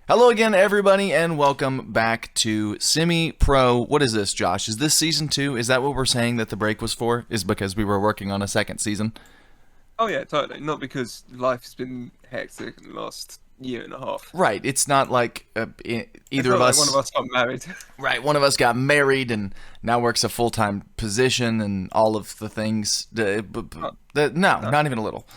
Hello again, everybody, and welcome back to Semi-Pro. What is this, Josh? Is this season 2? Is that what we're saying that the break was for? Is because we were working on a second season? Oh yeah, totally. Not because life's been hectic in the last year and a half. Right. It's not like It's either not of like us. one of us got married. Right. One of us got married and now works a full-time position and all of the things. No, No, no, not even a little.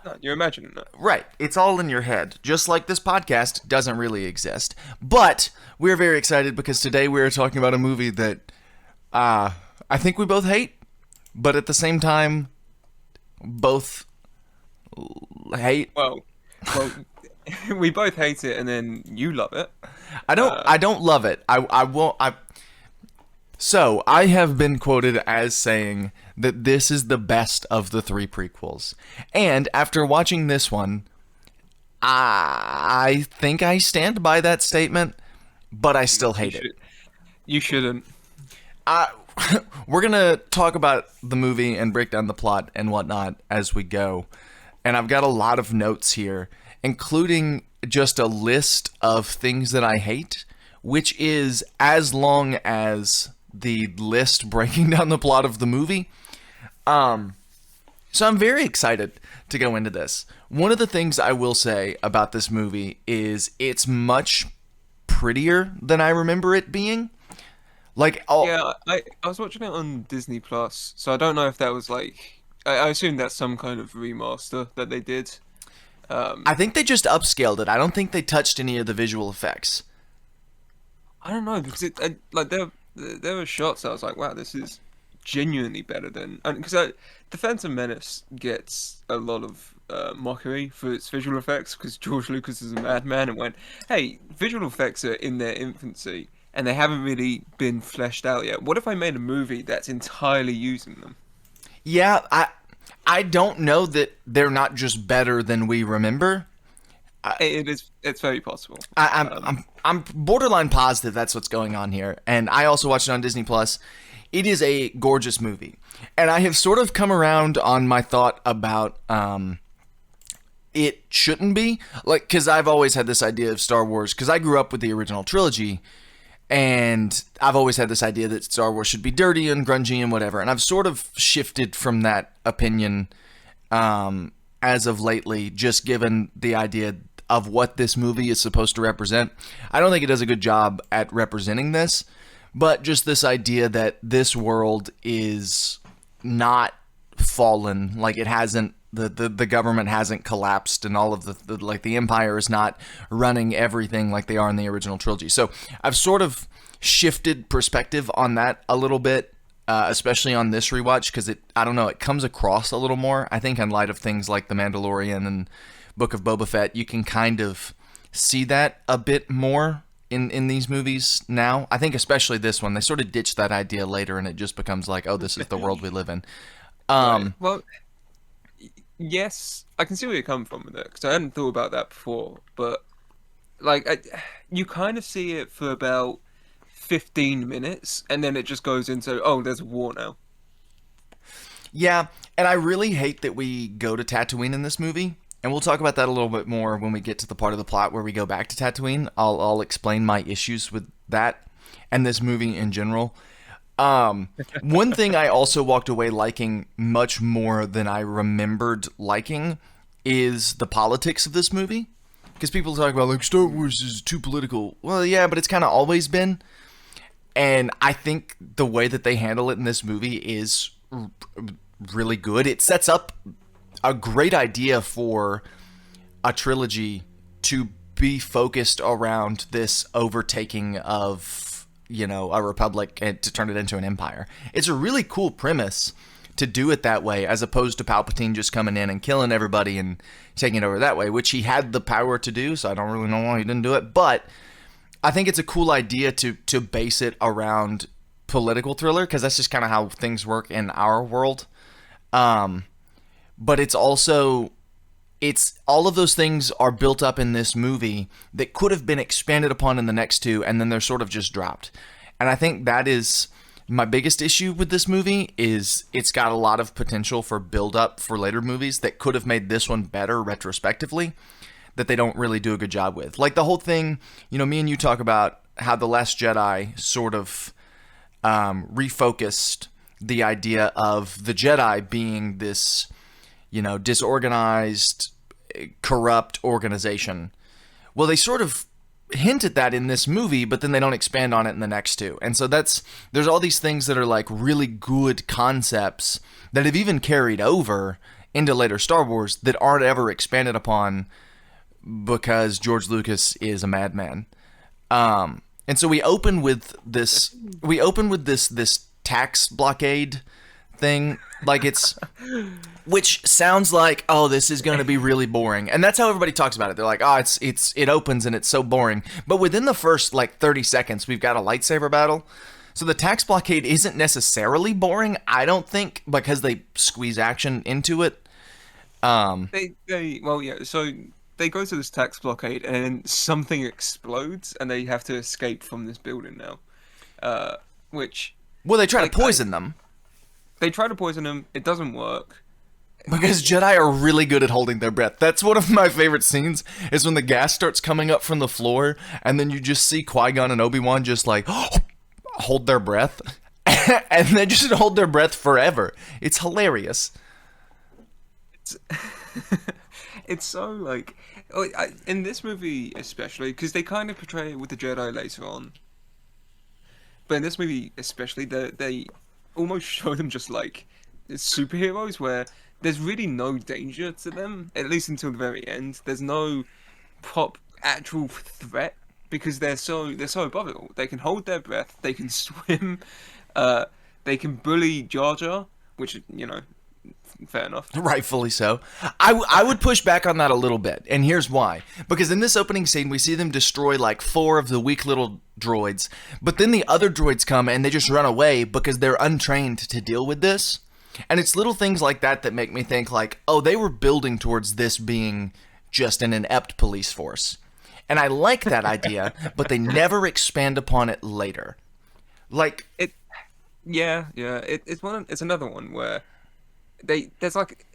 no, you're imagining that. Right. It's all in your head. Just like this podcast doesn't really exist. But we're very excited because today we're talking about a movie that I think we both hate, but at the same time, both hate. Well, we both hate it, and then you love it. I don't love it. I won't. So I have been quoted as saying that this is the best of the 3 prequels, and after watching this one, I think I stand by that statement, but I still hate it. You shouldn't. We're gonna talk about the movie and break down the plot and whatnot as we go, and I've got a lot of notes here, including just a list of things that I hate, which is as long as the list breaking down the plot of the movie. So I'm very excited to go into this. One of the things I will say about this movie is it's much prettier than I remember it being. Yeah, I was watching it on Disney Plus, so I don't know if that was like. I assume that's some kind of remaster that they did. I think they just upscaled it. I don't think they touched any of the visual effects. I don't know because like there were shots I was like, wow, this is genuinely better than because the Phantom Menace gets a lot of mockery for its visual effects because George Lucas is a madman and went, hey, visual effects are in their infancy and they haven't really been fleshed out yet. What if I made a movie that's entirely using them? Yeah, I don't know that they're not just better than we remember. It's very possible. I'm borderline positive that's what's going on here, and I also watched it on Disney Plus. It is a gorgeous movie, and I have sort of come around on my thought about it shouldn't be like because I've always had this idea of Star Wars because I grew up with the original trilogy, and I've always had this idea that Star Wars should be dirty and grungy and whatever, and I've sort of shifted from that opinion as of lately, just given the idea of what this movie is supposed to represent. I don't think it does a good job at representing this, but just this idea that this world is not fallen, like it hasn't, the government hasn't collapsed, and all of the empire is not running everything like they are in the original trilogy. So I've sort of shifted perspective on that a little bit, especially on this rewatch, because it comes across a little more. I think in light of things like The Mandalorian and Book of Boba Fett, you can kind of see that a bit more in these movies now. I think especially this one, they sort of ditch that idea later, and it just becomes like, oh, this is the world we live in. Right. Well, yes, I can see where you're coming from with it because I hadn't thought about that before. But like, you kind of see it for about 15 minutes, and then it just goes into, oh, there's a war now. Yeah, and I really hate that we go to Tatooine in this movie. And we'll talk about that a little bit more when we get to the part of the plot where we go back to Tatooine. I'll explain my issues with that and this movie in general. One thing I also walked away liking much more than I remembered liking is the politics of this movie. Because people talk about, like, Star Wars is too political. Well, yeah, but it's kind of always been. And I think the way that they handle it in this movie is really good. It sets up a great idea for a trilogy to be focused around this overtaking of, a republic and to turn it into an empire. It's a really cool premise to do it that way, as opposed to Palpatine just coming in and killing everybody and taking it over that way, which he had the power to do, so I don't really know why he didn't do it. But I think it's a cool idea to base it around political thriller, because that's just kind of how things work in our world. But it's all of those things are built up in this movie that could have been expanded upon in the next two, and then they're sort of just dropped. And I think that is my biggest issue with this movie, is it's got a lot of potential for build up for later movies that could have made this one better retrospectively. that they don't really do a good job with. Like the whole thing, me and you talk about how The Last Jedi sort of refocused the idea of the Jedi being this, disorganized, corrupt organization. Well, they sort of hint at that in this movie, but then they don't expand on it in the next two. And so there's all these things that are like really good concepts that have even carried over into later Star Wars that aren't ever expanded upon because George Lucas is a madman. And so we open with this tax blockade thing, like which sounds like, oh, this is going to be really boring. And that's how everybody talks about it. They're like, oh, it opens and it's so boring. But within the first 30 seconds, we've got a lightsaber battle. So the tax blockade isn't necessarily boring, I don't think, because they squeeze action into it. So they go to this tax blockade and then something explodes and they have to escape from this building now. Well, they try to poison them. They try to poison them. It doesn't work. Because Jedi are really good at holding their breath. That's one of my favorite scenes, is when the gas starts coming up from the floor, and then you just see Qui-Gon and Obi-Wan just hold their breath, and they just hold their breath forever. It's hilarious. It's so in this movie especially, because they kind of portray it with the Jedi later on, but in this movie especially, they almost show them just like superheroes where there's really no danger to them, at least until the very end. There's no actual threat because they're so above it all. They can hold their breath, they can swim, they can bully Jar Jar, which fair enough. Rightfully so. I would push back on that a little bit, and here's why. Because in this opening scene, we see them destroy 4 of the weak little droids, but then the other droids come and they just run away because they're untrained to deal with this. And it's little things like that that make me think oh, they were building towards this being just an inept police force. And I like that idea, but they never expand upon it later. It's another one where this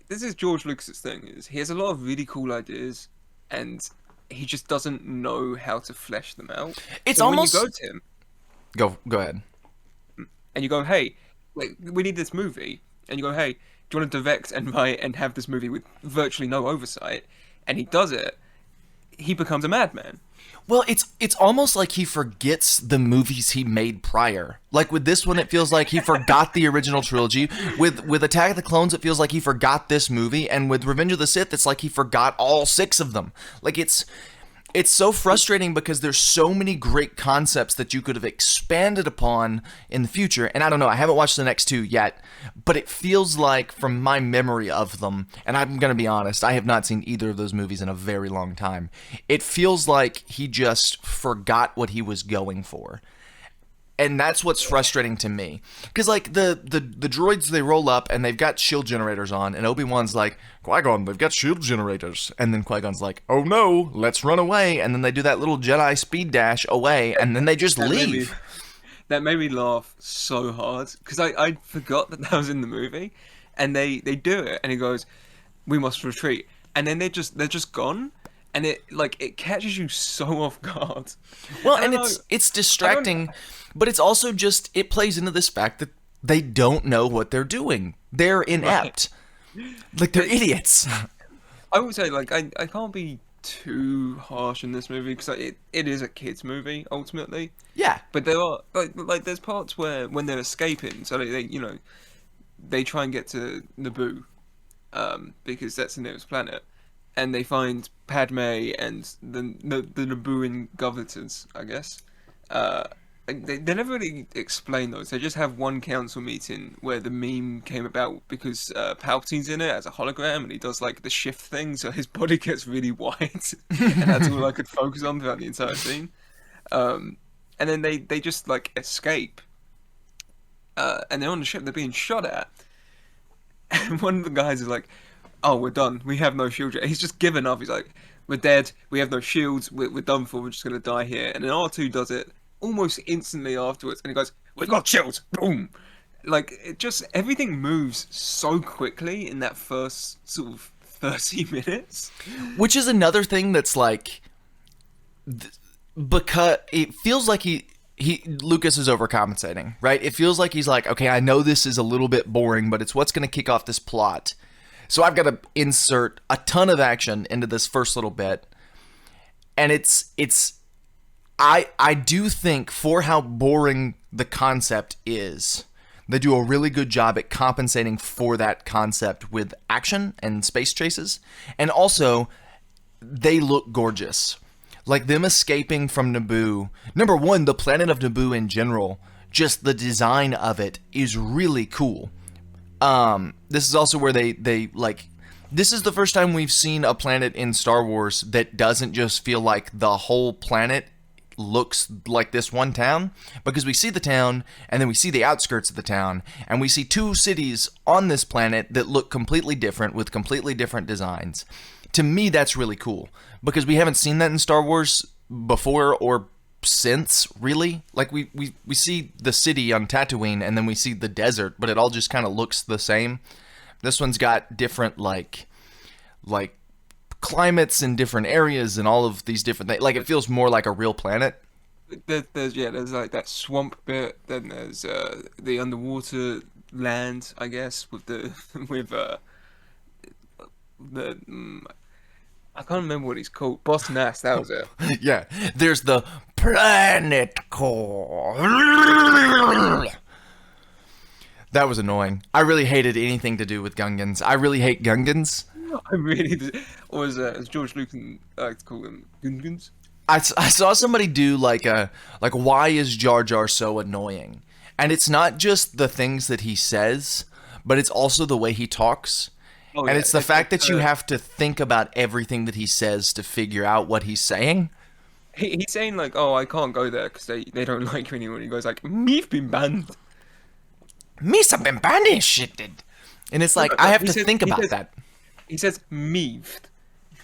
is George Lucas's thing, is he has a lot of really cool ideas and he just doesn't know how to flesh them out. It's so almost when you go to him, go ahead, and you go, hey, we need this movie, and you go, hey, do you want to direct and write and have this movie with virtually no oversight? And he does it. He becomes a madman. Well, it's almost like he forgets the movies he made prior. Like with this one, it feels like he forgot the original trilogy. With Attack of the Clones, it feels like he forgot this movie. And with Revenge of the Sith, it's like he forgot all 6 of them. It's so frustrating because there's so many great concepts that you could have expanded upon in the future. And I don't know, I haven't watched the next 2 yet, but it feels like, from my memory of them, and I'm going to be honest, I have not seen either of those movies in a very long time. It feels like he just forgot what he was going for. And that's what's frustrating to me. Because, the droids, they roll up, and they've got shield generators on, and Obi-Wan's like, Qui-Gon, they've got shield generators. And then Qui-Gon's like, oh no, let's run away. And then they do that little Jedi speed dash away, and then they just leave. That made me laugh so hard, because I forgot that was in the movie. And they do it, and he goes, we must retreat. And then they're just gone. And it catches you so off guard. Well, and it's distracting, but it's also just, it plays into this fact that they don't know what they're doing. They're inept. Right. They're idiots. I would say, I can't be too harsh in this movie because it is a kids movie ultimately. Yeah. But there are there's parts where when they're escaping, so they try and get to Naboo, because that's the nearest planet, and they find Padme and the Nabooian governors, I guess. They never really explain those. They just have one council meeting where the meme came about because Palpatine's in it as a hologram, and he does the shift thing, so his body gets really white, and that's all I could focus on throughout the entire scene. And then they just escape, and they're on the ship. They're being shot at, and one of the guys is like, "Oh, we're done. We have no shield." He's just given up. He's like, "We're dead. We have no shields. We're done for. We're just gonna die here." And then R2 does it almost instantly afterwards, and he goes, "We've got shields!" Boom! It just, everything moves so quickly in that first sort of 30 minutes. Which is another thing that's like, because it feels like Lucas is overcompensating, right? It feels like he's like, okay, I know this is a little bit boring, but it's what's going to kick off this plot. So I've got to insert a ton of action into this first little bit. And I do think for how boring the concept is, they do a really good job at compensating for that concept with action and space chases. And also, they look gorgeous. Like them escaping from Naboo. Number one, the planet of Naboo in general, just the design of it is really cool. This is also where they like, this is the first time we've seen a planet in Star Wars that doesn't just feel like the whole planet looks like this one town, because we see the town and then we see the outskirts of the town and we see two cities on this planet that look completely different with completely different designs. To me, that's really cool because we haven't seen that in Star Wars before or since, really. Like we see the city on Tatooine and then we see the desert, but it all just kind of looks the same. This one's got different like climates in different areas and all of these different things. Like it feels more like a real planet. There's like that swamp bit. Then there's the underwater land, I guess, with the I can't remember what he's called. Boss Nass, that was it. Yeah, there's the planet core. That was annoying. I really hated anything to do with Gungans. I really hate Gungans. I really did. Or as George Lucas liked to call them, Gungans. I saw somebody do like why is Jar Jar so annoying? And it's not just the things that he says, but it's also the way he talks. Oh, and yeah. It's the fact that you have to think about everything that he says to figure out what he's saying. He's saying like, oh, I can't go there because they don't like you anymore. He goes like, me've been banned. Me's have been banished. And it's like, I have to think about that. He says me've.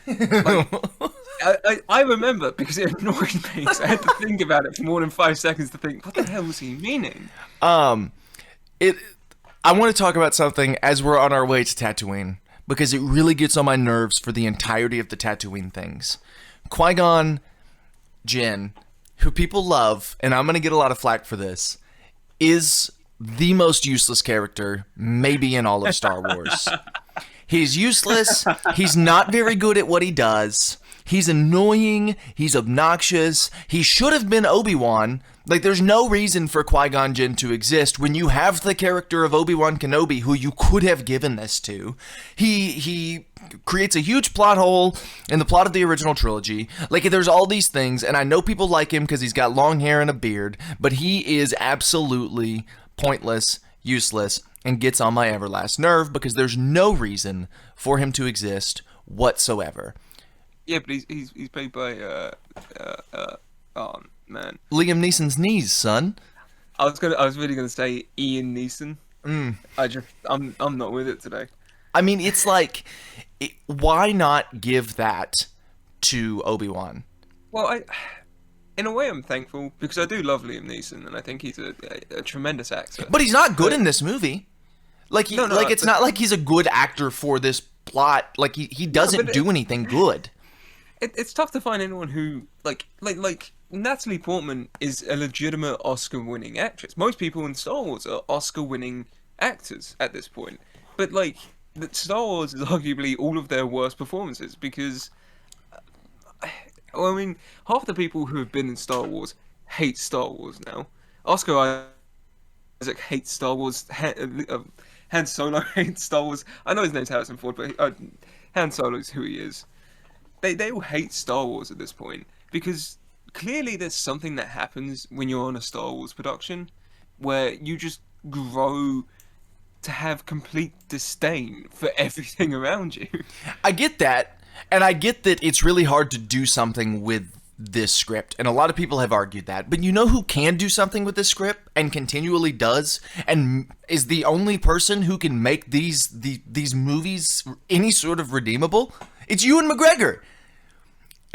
Like, I remember because it annoyed me. So I had to think about it for more than 5 seconds to think, what the hell was he meaning? I want to talk about something as we're on our way to Tatooine because it really gets on my nerves for the entirety of the Tatooine things. Qui-Gon Jinn, who people love, and I'm going to get a lot of flack for this, is the most useless character maybe in all of Star Wars. He's useless. He's not very good at what he does. He's annoying. He's obnoxious. He should have been Obi-Wan. Like, there's no reason for Qui-Gon Jinn to exist when you have the character of Obi-Wan Kenobi, who you could have given this to. He creates a huge plot hole in the plot of the original trilogy. Like, there's all these things, and I know people like him because he's got long hair and a beard, but he is absolutely pointless, useless, and gets on my everlast nerve because there's no reason for him to exist whatsoever. Yeah, but he's played by oh man, Liam Neeson's knees, son. I was really gonna say Ian Neeson. I'm not with it today. I mean, it's like, why not give that to Obi-Wan? Well, in a way, I'm thankful because I do love Liam Neeson and I think he's a tremendous actor. But he's not good in this movie. Like it's not like he's a good actor for this plot. Like he doesn't do anything good. It's tough to find anyone who like Natalie Portman is a legitimate Oscar-winning actress. Most people in Star Wars are Oscar-winning actors at this point. But like Star Wars is arguably all of their worst performances because, well, I mean, half the people who have been in Star Wars hate Star Wars now. Oscar Isaac hates Star Wars. Han Solo hates Star Wars. I know his name's Harrison Ford, but Han Solo is who he is. They all hate Star Wars at this point because clearly there's something that happens when you're on a Star Wars production where you just grow to have complete disdain for everything around you. I get that, and I get that it's really hard to do something with this script, and a lot of people have argued that, but you know who can do something with this script and continually does and is the only person who can make these movies any sort of redeemable? It's Ewan McGregor.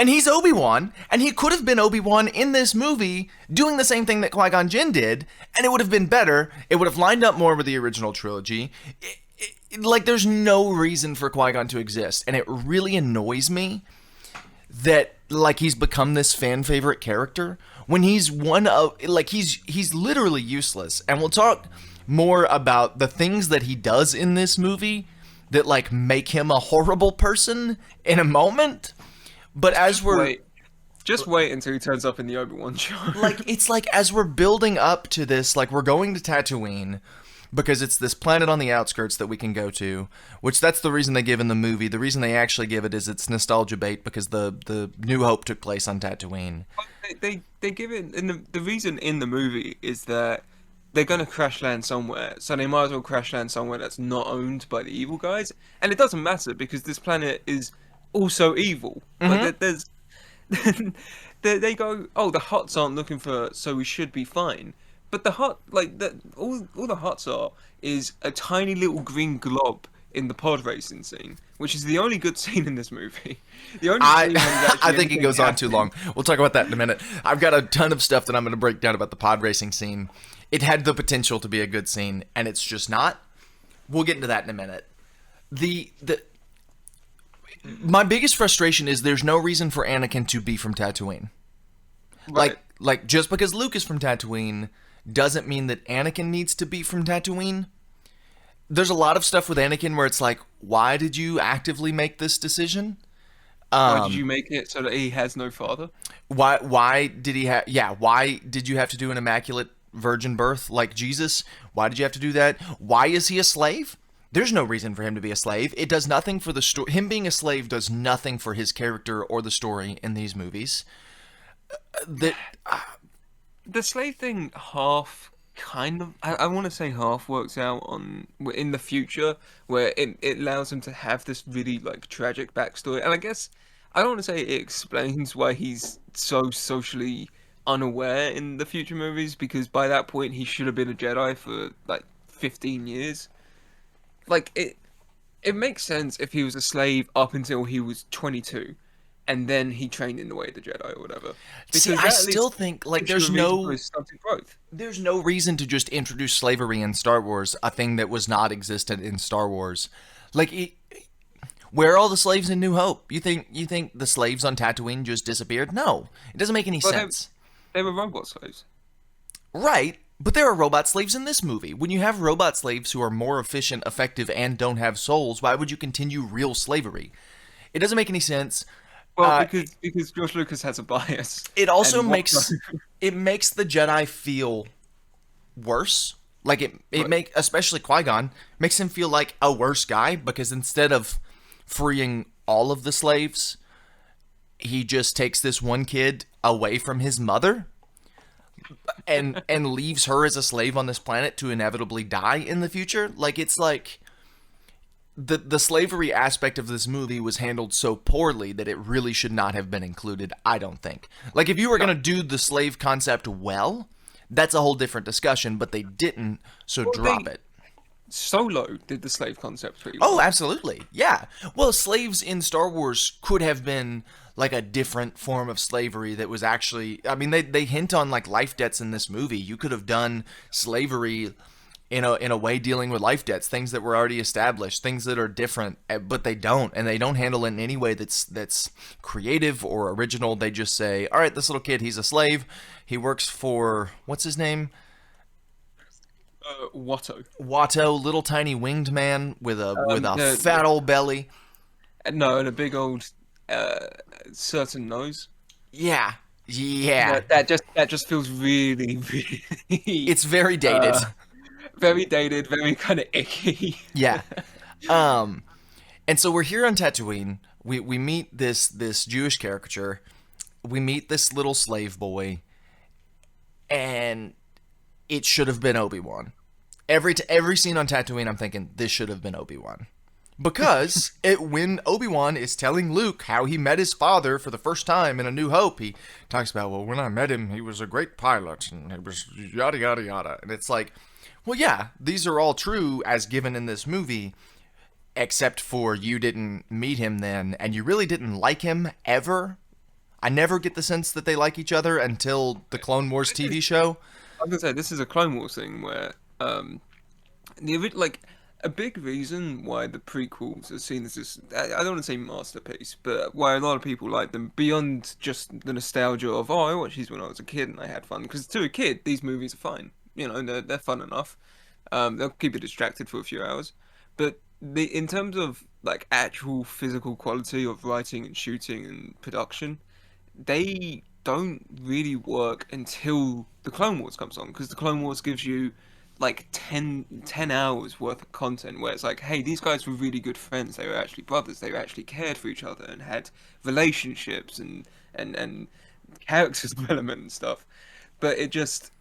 And he's Obi-Wan, and he could have been Obi-Wan in this movie doing the same thing that Qui-Gon Jinn did, and it would have been better. It would have lined up more with the original trilogy. like, there's no reason for Qui-Gon to exist, and it really annoys me that, like, he's become this fan favorite character when he's one of, like, he's literally useless. And we'll talk more about the things that he does in this movie that, like, make him a horrible person in a moment. But as we're just wait until he turns up in the Obi-Wan show. like, it's like, as we're building up to this, like, we're going to Tatooine because it's this planet on the outskirts that we can go to, which that's the reason they give in the movie. The reason they actually give it is it's nostalgia bait because the New Hope took place on Tatooine. They give it, and the reason in the movie is that they're going to crash land somewhere, so they might as well crash land somewhere that's not owned by the evil guys. And it doesn't matter because this planet is also evil. Like, there's they go, oh, the Hutts aren't looking for, so we should be fine. But the Hutt, like, all the Hutts are is a tiny little green glob in the pod racing scene, which is the only good scene in this movie. The only scene I think it goes on too long. We'll talk about that in a minute. I've got a ton of stuff that I'm going to break down about the pod racing scene. It had the potential to be a good scene, and it's just not. We'll get into that in a minute. My biggest frustration is there's no reason for Anakin to be from Tatooine. Right. Like just because Luke is from Tatooine doesn't mean that Anakin needs to be from Tatooine. There's a lot of stuff with Anakin where it's like, why did you actively make this decision? Why did you make it so that he has no father? Why did he have? Yeah, why did you have to do an immaculate virgin birth like Jesus? Why did you have to do that? Why is he a slave? There's no reason for him to be a slave. It does nothing for the story. Him being a slave does nothing for his character or the story in these movies. The slave thing half kind of, I want to say half works out in the future, where it allows him to have this really, like, tragic backstory. And I guess I don't want to say it explains why he's so socially unaware in the future movies, because by that point he should have been a Jedi for like 15 years. Like, it makes sense if he was a slave up until he was 22. And then he trained in the way of the Jedi or whatever. See, I still think, like, there's no growth. There's no reason to just introduce slavery in Star Wars, a thing that was not existent in Star Wars. Like, where are all the slaves in New Hope? You think the slaves on Tatooine just disappeared? No, it doesn't make any sense. They were robot slaves. Right, but there are robot slaves in this movie. When you have robot slaves who are more efficient, effective, and don't have souls, why would you continue real slavery? It doesn't make any sense. Well, because George Lucas has a bias. It also makes the Jedi feel worse. Like, it especially Qui-Gon, makes him feel like a worse guy, because instead of freeing all of the slaves, he just takes this one kid away from his mother and leaves her as a slave on this planet to inevitably die in the future. Like, it's like the slavery aspect of this movie was handled so poorly that it really should not have been included, I don't think. Like, if you were going to do the slave concept well, that's a whole different discussion, but they didn't, so drop it. Solo did the slave concept pretty well. Oh, absolutely. Yeah. Well, slaves in Star Wars could have been like a different form of slavery that was actually, I mean, they hint on like life debts in this movie. You could have done slavery in a way dealing with life debts, things that were already established, things that are different, but they don't, and they don't handle it in any way that's creative or original. They just say, all right, this little kid, he's a slave. He works for, what's his name? Watto. Watto, little tiny winged man with a fat old belly. No, and a big old certain nose. Yeah. Yeah. That just feels really, really. It's very dated. Very dated, very kind of icky. Yeah. And so we're here on Tatooine. We meet this Jewish caricature. We meet this little slave boy, and it should have been Obi-Wan. Every scene on Tatooine, I'm thinking this should have been Obi-Wan, because when Obi-Wan is telling Luke how he met his father for the first time in A New Hope, he talks about, well, when I met him, he was a great pilot, and he was yada yada yada, and it's like, well, yeah, these are all true as given in this movie, except for you didn't meet him then, and you really didn't like him ever. I never get the sense that they like each other until the Clone Wars TV show. I was gonna say, this is a Clone Wars thing where A big reason why the prequels are seen as this, I don't want to say masterpiece, but why a lot of people like them, beyond just the nostalgia of, oh, I watched these when I was a kid and I had fun. Because to a kid, these movies are fine. They're fun enough. They'll keep you distracted for a few hours. But in terms of like actual physical quality of writing and shooting and production, they don't really work until the Clone Wars comes on, because the Clone Wars gives you like ten hours worth of content where it's like, hey, these guys were really good friends. They were actually brothers. They were actually cared for each other and had relationships and character development and stuff. But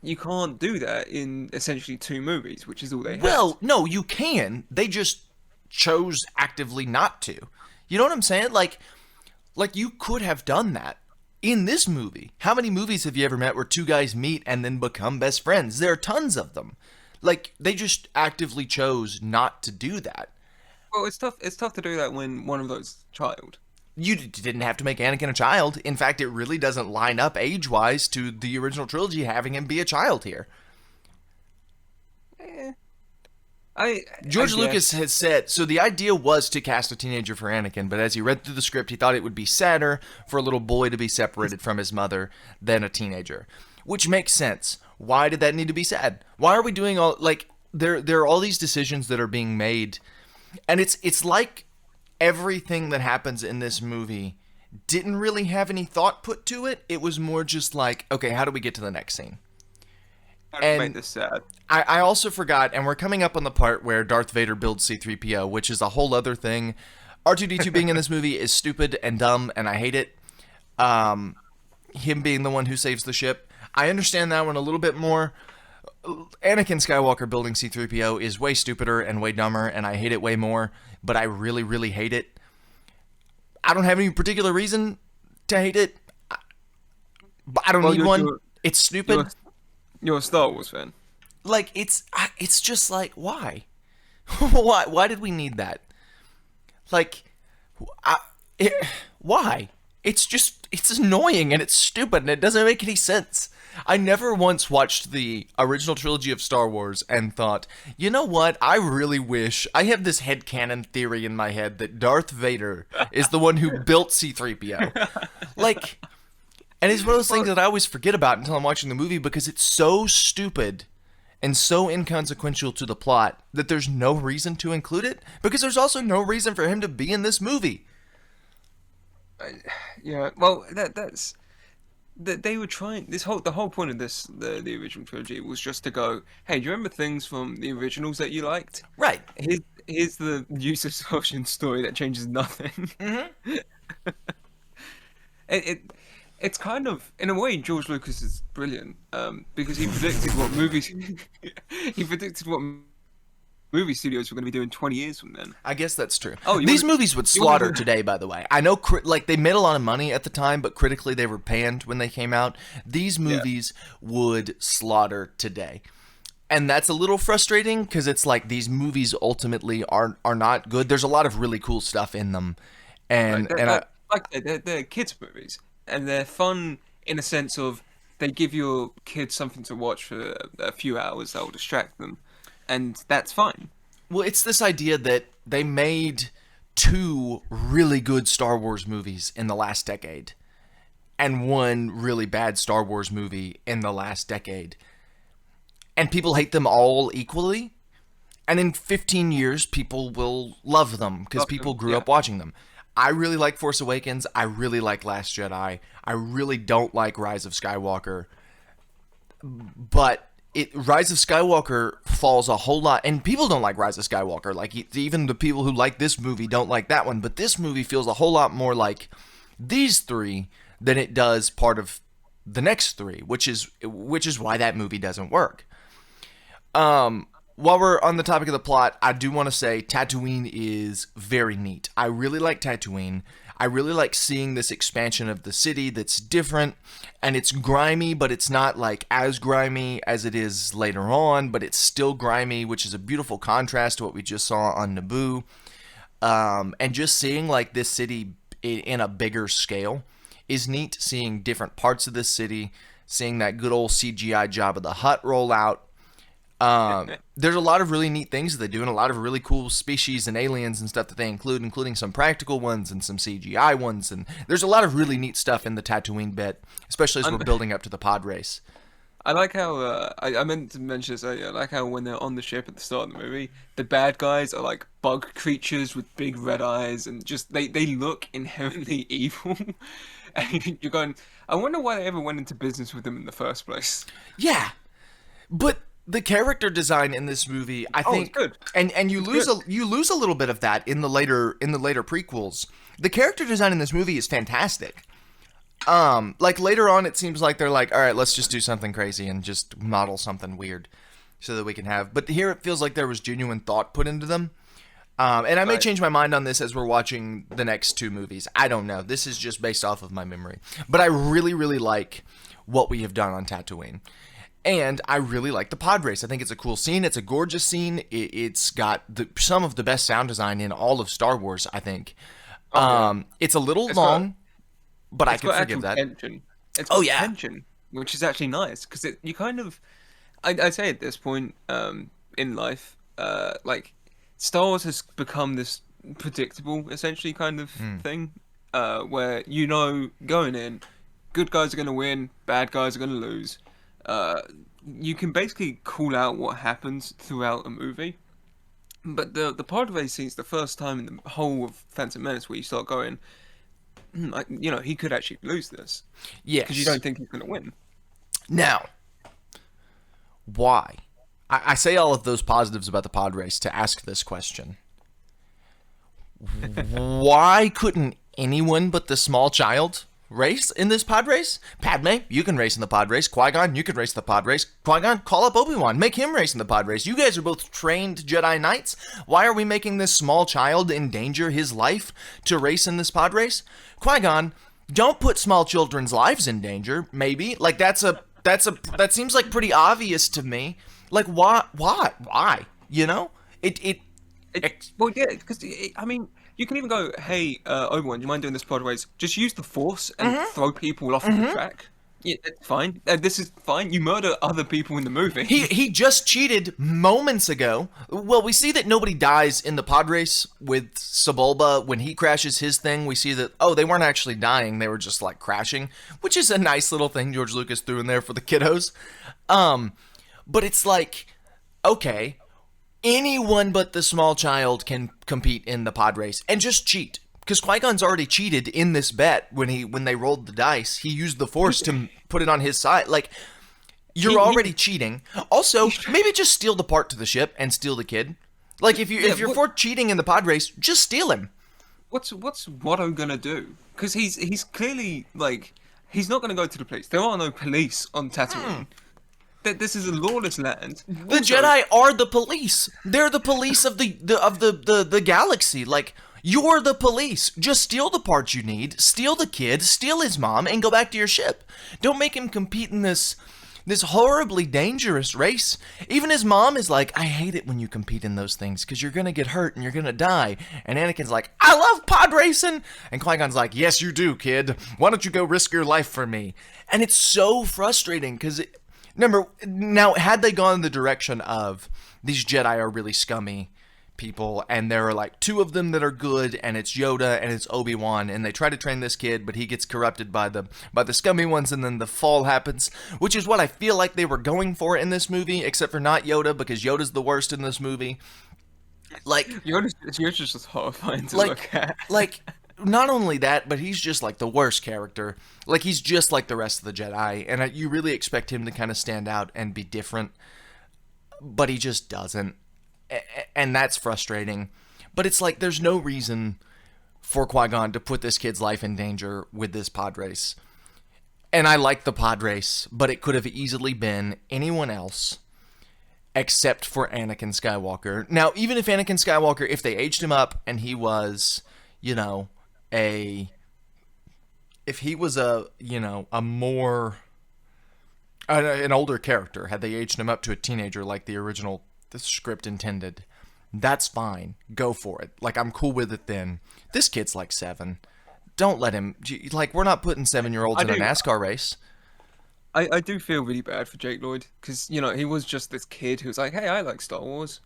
you can't do that in essentially two movies, which is all they had. Well, no, you can. They just chose actively not to. You know what I'm saying? Like you could have done that in this movie. How many movies have you ever met where two guys meet and then become best friends? There are tons of them. Like, they just actively chose not to do that. Well, it's tough. It's tough to do that when one of those is a child. You didn't have to make Anakin a child. In fact, it really doesn't line up age-wise to the original trilogy having him be a child here. Eh, George I Lucas guess. has said, so the idea was to cast a teenager for Anakin, but as he read through the script, he thought it would be sadder for a little boy to be separated from his mother than a teenager. Which makes sense. Why did that need to be sad? Why are we doing all, like, there are all these decisions that are being made, and it's like everything that happens in this movie didn't really have any thought put to it. It was more just like, okay, how do we get to the next scene? How to And make this sad. I also forgot, and we're coming up on the part where Darth Vader builds C-3PO, which is a whole other thing. R2-D2 being in this movie is stupid and dumb, and I hate it. Him being the one who saves the ship, I understand that one a little bit more. Anakin Skywalker building C-3PO is way stupider and way dumber, and I hate it way more, but I really, really hate it. I don't have any particular reason to hate it. But I don't need one. It's stupid. You're a Star Wars fan. Like, it's just like, why? Why did we need that? Like, why? It's annoying and it's stupid and it doesn't make any sense. I never once watched the original trilogy of Star Wars and thought, you know what? I really wish, I have this headcanon theory in my head that Darth Vader is the one who built C-3PO. Like, and it's one of those things that I always forget about until I'm watching the movie because it's so stupid and so inconsequential to the plot that there's no reason to include it, because there's also no reason for him to be in this movie. Yeah, well, that's that they were trying the whole point of the original trilogy was just to go, hey, do you remember things from the originals that you liked? Right. Here's the useless origin story that changes nothing. Mm-hmm. It's kind of, in a way, George Lucas is brilliant, because he predicted what movies he predicted what movie studios were going to be doing 20 years from then. I guess that's true. Oh, these movies would slaughter today, by the way. I know, like, they made a lot of money at the time, but critically they were panned when they came out. These movies would slaughter today. And that's a little frustrating, because it's like these movies ultimately are not good. There's a lot of really cool stuff in them. And, they're kids' movies, and they're fun in a sense of they give your kids something to watch for a few hours that will distract them. And that's fine. Well, it's this idea that they made 2 really good Star Wars movies in the last decade and 1 really bad Star Wars movie in the last decade. And people hate them all equally. And in 15 years, people will love them because people grew up watching them. I really like Force Awakens. I really like Last Jedi. I really don't like Rise of Skywalker. But Rise of Skywalker falls a whole lot, and people don't like Rise of Skywalker. Like, even the people who like this movie don't like that one, but this movie feels a whole lot more like these 3 than it does part of the next 3, which is why that movie doesn't work. While we're on the topic of the plot, I do want to say Tatooine is very neat. I really like Tatooine. I really like seeing this expansion of the city that's different, and it's grimy, but it's not like as grimy as it is later on, but it's still grimy, which is a beautiful contrast to what we just saw on Naboo. And just seeing like this city in a bigger scale is neat. Seeing different parts of this city, seeing that good old CGI Jabba the Hutt roll out. There's a lot of really neat things that they do, and a lot of really cool species and aliens and stuff that they include, including some practical ones and some CGI ones. And there's a lot of really neat stuff in the Tatooine bit, especially as we're building up to the pod race. I like how I meant to mention this earlier. I like how when they're on the ship at the start of the movie, the bad guys are like bug creatures with big red eyes, and just they look inherently evil. And you're going, I wonder why they ever went into business with them in the first place. Yeah, but the character design in this movie, I think, it's good. And you lose you lose a little bit of that in the later prequels. The character design in this movie is fantastic. Like later on, it seems like they're like, all right, let's just do something crazy and just model something weird so that we can have. But here it feels like there was genuine thought put into them. And I may change my mind on this as we're watching the next two movies. I don't know. This is just based off of my memory. But I really, really like what we have done on Tatooine. And I really like the pod race. I think it's a cool scene. It's a gorgeous scene. It's got some of the best sound design in all of Star Wars, I think. It's a little long. But I can forgive that. Tension. It's got tension, which is actually nice because you kind of, I say at this point in life, like Star Wars has become this predictable, essentially kind of thing, where going in, good guys are going to win, bad guys are going to lose. You can basically call out what happens throughout a movie, but the pod race scene's the first time in the whole of Phantom Menace where you start going, he could actually lose this. Yes. Because you don't think he's going to win. Now, why? I say all of those positives about the pod race to ask this question. Why couldn't anyone but the small child race in this pod race? Padme, you can race in the pod race. Qui-Gon, you can race the pod race. Qui-Gon, call up Obi-Wan. Make him race in the pod race. You guys are both trained Jedi Knights. Why are we making this small child endanger his life to race in this pod race? Qui-Gon, don't put small children's lives in danger, maybe. Like, that seems like pretty obvious to me. Like, why? You know? Well, yeah, because, I mean, you can even go, hey, Obi-Wan, do you mind doing this pod race? Just use the Force and throw people off the track. Yeah, that's fine. This is fine. You murder other people in the movie. He just cheated moments ago. Well, we see that nobody dies in the pod race with Sebulba. When he crashes his thing, we see that, they weren't actually dying. They were just, like, crashing, which is a nice little thing George Lucas threw in there for the kiddos. But it's like, okay, anyone but the small child can compete in the pod race and just cheat. Because Qui-Gon's already cheated in this bet when they rolled the dice. He used the Force to put it on his side. Like, you're already cheating. Also, maybe just steal the part to the ship and steal the kid. Like, if you're for cheating in the pod race, just steal him. What's Watto gonna do? Because he's clearly, like, he's not gonna go to the police. There are no police on Tatooine. This is a lawless land. The Jedi are the police. They're the police of the galaxy. Like, you're the police. Just steal the parts you need, steal the kid, steal his mom, and go back to your ship. Don't make him compete in this horribly dangerous race. Even his mom is like, I hate it when you compete in those things because you're going to get hurt and you're going to die. And Anakin's like, I love pod racing. And Qui-Gon's like, yes, you do, kid. Why don't you go risk your life for me? And it's so frustrating because remember, now, had they gone in the direction of these Jedi are really scummy people, and there are like two of them that are good, and it's Yoda and it's Obi-Wan, and they try to train this kid, but he gets corrupted by the scummy ones, and then the fall happens, which is what I feel like they were going for in this movie, except for not Yoda, because Yoda's the worst in this movie. Like, Yoda's just horrifying to look at. Like, not only that, but he's just like the worst character. Like, he's just like the rest of the Jedi, and you really expect him to kind of stand out and be different, but he just doesn't. And that's frustrating. But it's like, there's no reason for Qui-Gon to put this kid's life in danger with this pod race. And I like the pod race, but it could have easily been anyone else except for Anakin Skywalker. Now, even if Anakin Skywalker, if they aged him up and he was, if he was an older character, had they aged him up to a teenager like the script intended, that's fine. Go for it. Like, I'm cool with it then. This kid's like 7. Don't let him, like, we're not putting 7-year-olds in a NASCAR race. I do feel really bad for Jake Lloyd because he was just this kid who was like, "Hey, I like Star Wars.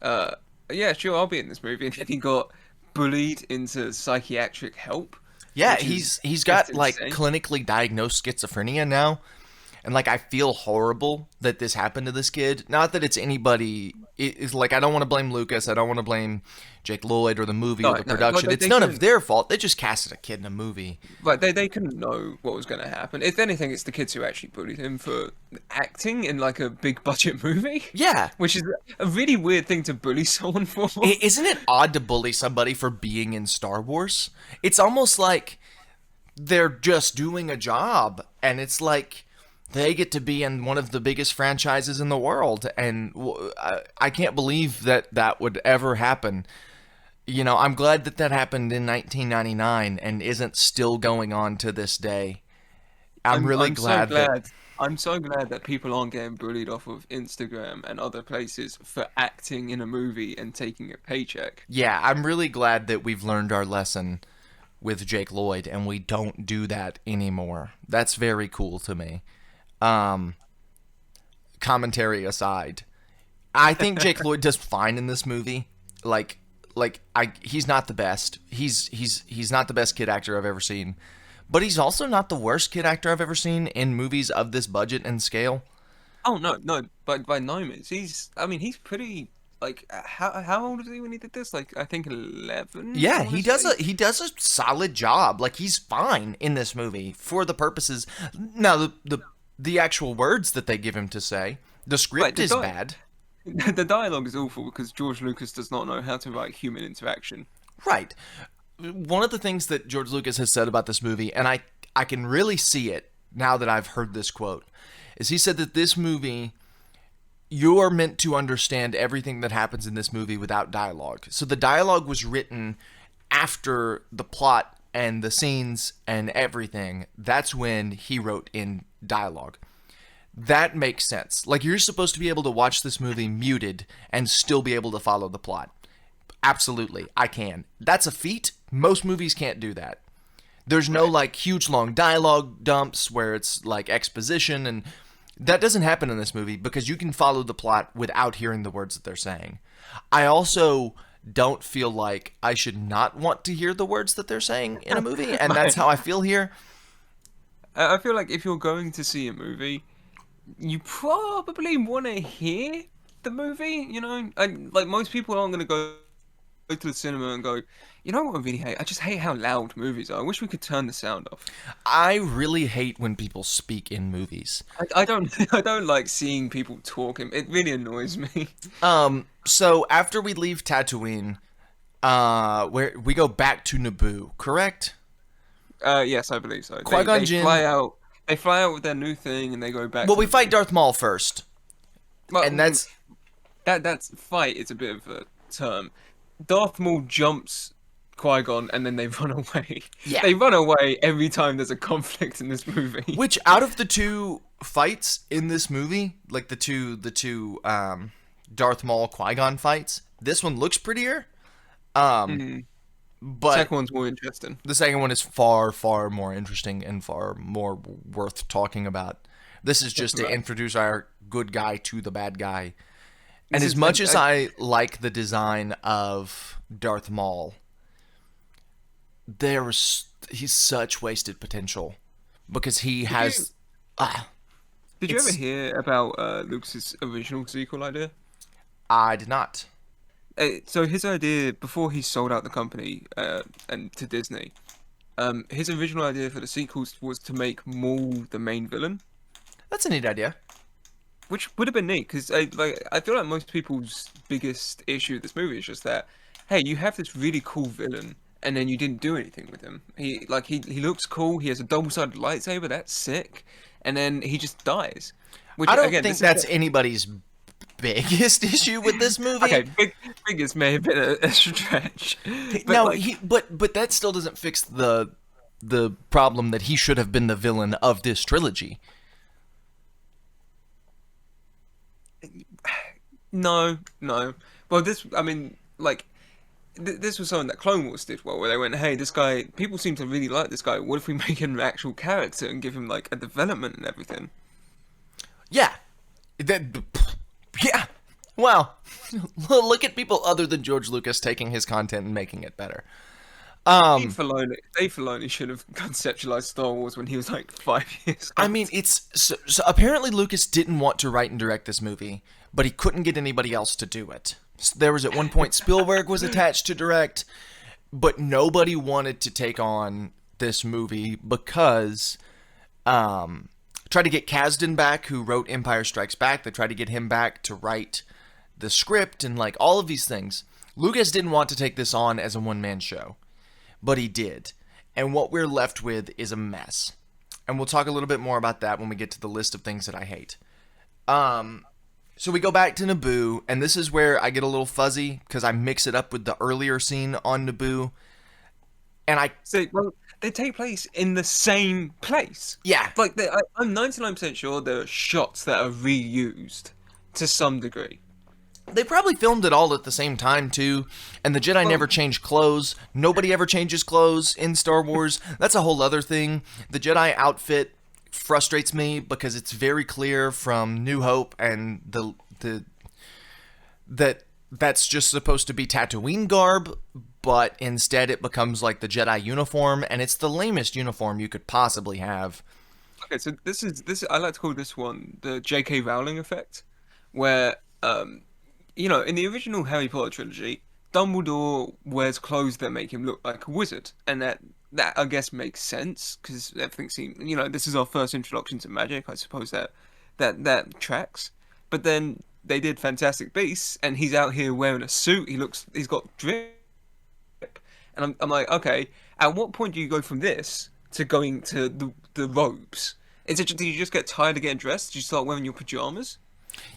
Uh, yeah, sure, I'll be in this movie," and then he got bullied into psychiatric help, Yeah, which is he's just got like insane. clinically diagnosed schizophrenia now. And like I feel horrible that this happened to this kid. Not that it's anybody. It's like I don't want to blame Lucas. I don't want to blame Jake Lloyd or the movie or No, the no, like production. It's they none of couldn't, their fault. They just casted a kid in a movie. like they couldn't know what was going to happen. If anything, it's the kids who actually bullied him for acting in like a big budget movie, Yeah, which is a really weird thing to bully someone for. isn't it odd to bully somebody for being in Star Wars? It's almost like they're just doing a job, and it's like they get to be in one of the biggest franchises in the world, and I can't believe that that would ever happen. I'm glad that that happened in 1999 and isn't still going on to this day. I'm really I'm so glad that. glad. I'm so glad that people aren't getting bullied off of Instagram and other places for acting in a movie and taking a paycheck. Yeah, I'm really glad that we've learned our lesson with Jake Lloyd and we don't do that anymore. That's very cool to me. Um, Commentary aside, I think Jake Lloyd does fine in this movie. He's not the best. He's not the best kid actor I've ever seen, but he's also not the worst kid actor I've ever seen in movies of this budget and scale. Oh no, no, by no means. He's pretty like how old was he when he did this? Like I think 11. I Yeah, want he to does say. a solid job. Like he's fine in this movie for the purposes. Now the actual words that they give him to say, the Right, script is bad. the dialogue is awful because George Lucas does not know how to write human interaction. Right. One of the things that George Lucas has said about this movie, and I can really see it now that I've heard this quote, is he said that this movie, you are meant to understand everything that happens in this movie without dialogue. So the dialogue was written after the plot and the scenes and everything. That's when he wrote in dialogue. That makes sense. Like you're supposed to be able to watch this movie muted and still be able to follow the plot. Absolutely, I can. That's a feat. Most movies can't do that. There's no like huge long dialogue dumps where it's like exposition, and that doesn't happen in this movie because you can follow the plot without hearing the words that they're saying. I also don't feel like I should not want to hear the words that they're saying in a movie, and that's how I feel here. I feel like if you're going to see a movie, you probably want to hear the movie. And like most people aren't going to go to the cinema and go, you know what I really hate? I just hate how loud movies are. I wish we could turn the sound off. I really hate when people speak in movies. I don't I don't like seeing people talking. It really annoys me. So after we leave Tatooine, where we go back to Naboo, correct? Yes, I believe so. Qui-Gon They Jinn. fly out. They fly out with their new thing and they go back. Well, to we the fight Darth Maul first, Well, and that's that's fight is a bit of a term. Darth Maul jumps Qui-Gon and then they run away. Yeah. They run away every time there's a conflict in this movie. which out of the two fights in this movie, like the two Darth Maul Qui-Gon fights, this one looks prettier. But Second one's more interesting. the second one is far more interesting and far more worth talking about. This is just to Right. introduce our good guy to the bad guy. And This as is- much as I like the design of Darth Maul, he's such wasted potential because he has. Did you ever It's- hear about Lucas's original sequel idea? I did not. So his idea before he sold out the company and to Disney, his original idea for the sequels was to make Maul the main villain, That's a neat idea. which would have been neat because I feel like most people's biggest issue with this movie is just that, hey, you have this really cool villain and then you didn't do anything with him. He looks cool. He has a double-sided lightsaber. That's sick. And then he just dies. Which I don't again, think this is that's anybody's biggest issue with this movie. okay. Biggest may have been a stretch. But No, like, but that still doesn't fix the problem that he should have been the villain of this trilogy. No. Well, this was something that Clone Wars did well, where they went, hey, this guy, people seem to really like this guy. What if we make him an actual character and give him like a development and everything? Yeah. Yeah. Wow. Look at people other than George Lucas taking his content and making it better. Dave Filoni should have conceptualized Star Wars when he was like 5 years old. I mean, it's so apparently Lucas didn't want to write and direct this movie, but he couldn't get anybody else to do it. So there was at one point Spielberg was attached to direct, but nobody wanted to take on this movie because tried to get Kasdan back, who wrote Empire Strikes Back. They tried to get him back to write the script and like all of these things. Lucas didn't want to take this on as a one-man show, but he did. And what we're left with is a mess. And we'll talk a little bit more about that when we get to the list of things that I hate. So we go back to Naboo, and this is where I get a little fuzzy because I mix it up with the earlier scene on Naboo. And they take place in the same place. Yeah. Like, I'm 99% sure there are shots that are reused to some degree. They probably filmed it all at the same time, too. And the Jedi never change clothes. Nobody ever changes clothes in Star Wars. That's a whole other thing. The Jedi outfit frustrates me because it's very clear from New Hope and that's just supposed to be Tatooine garb, but instead it becomes like the Jedi uniform, and it's the lamest uniform you could possibly have. Okay, so this I like to call this one the Jk Rowling Effect, where in the original Harry Potter trilogy, Dumbledore wears clothes that make him look like a wizard, and that I guess makes sense because everything seems, this is our first introduction to magic. I suppose that tracks. But then they did Fantastic Beasts, and he's out here wearing a suit. He's got drip, and I'm like, okay, at what point do you go from this to going to the robes? Do you just get tired of getting dressed? Do you start wearing your pajamas?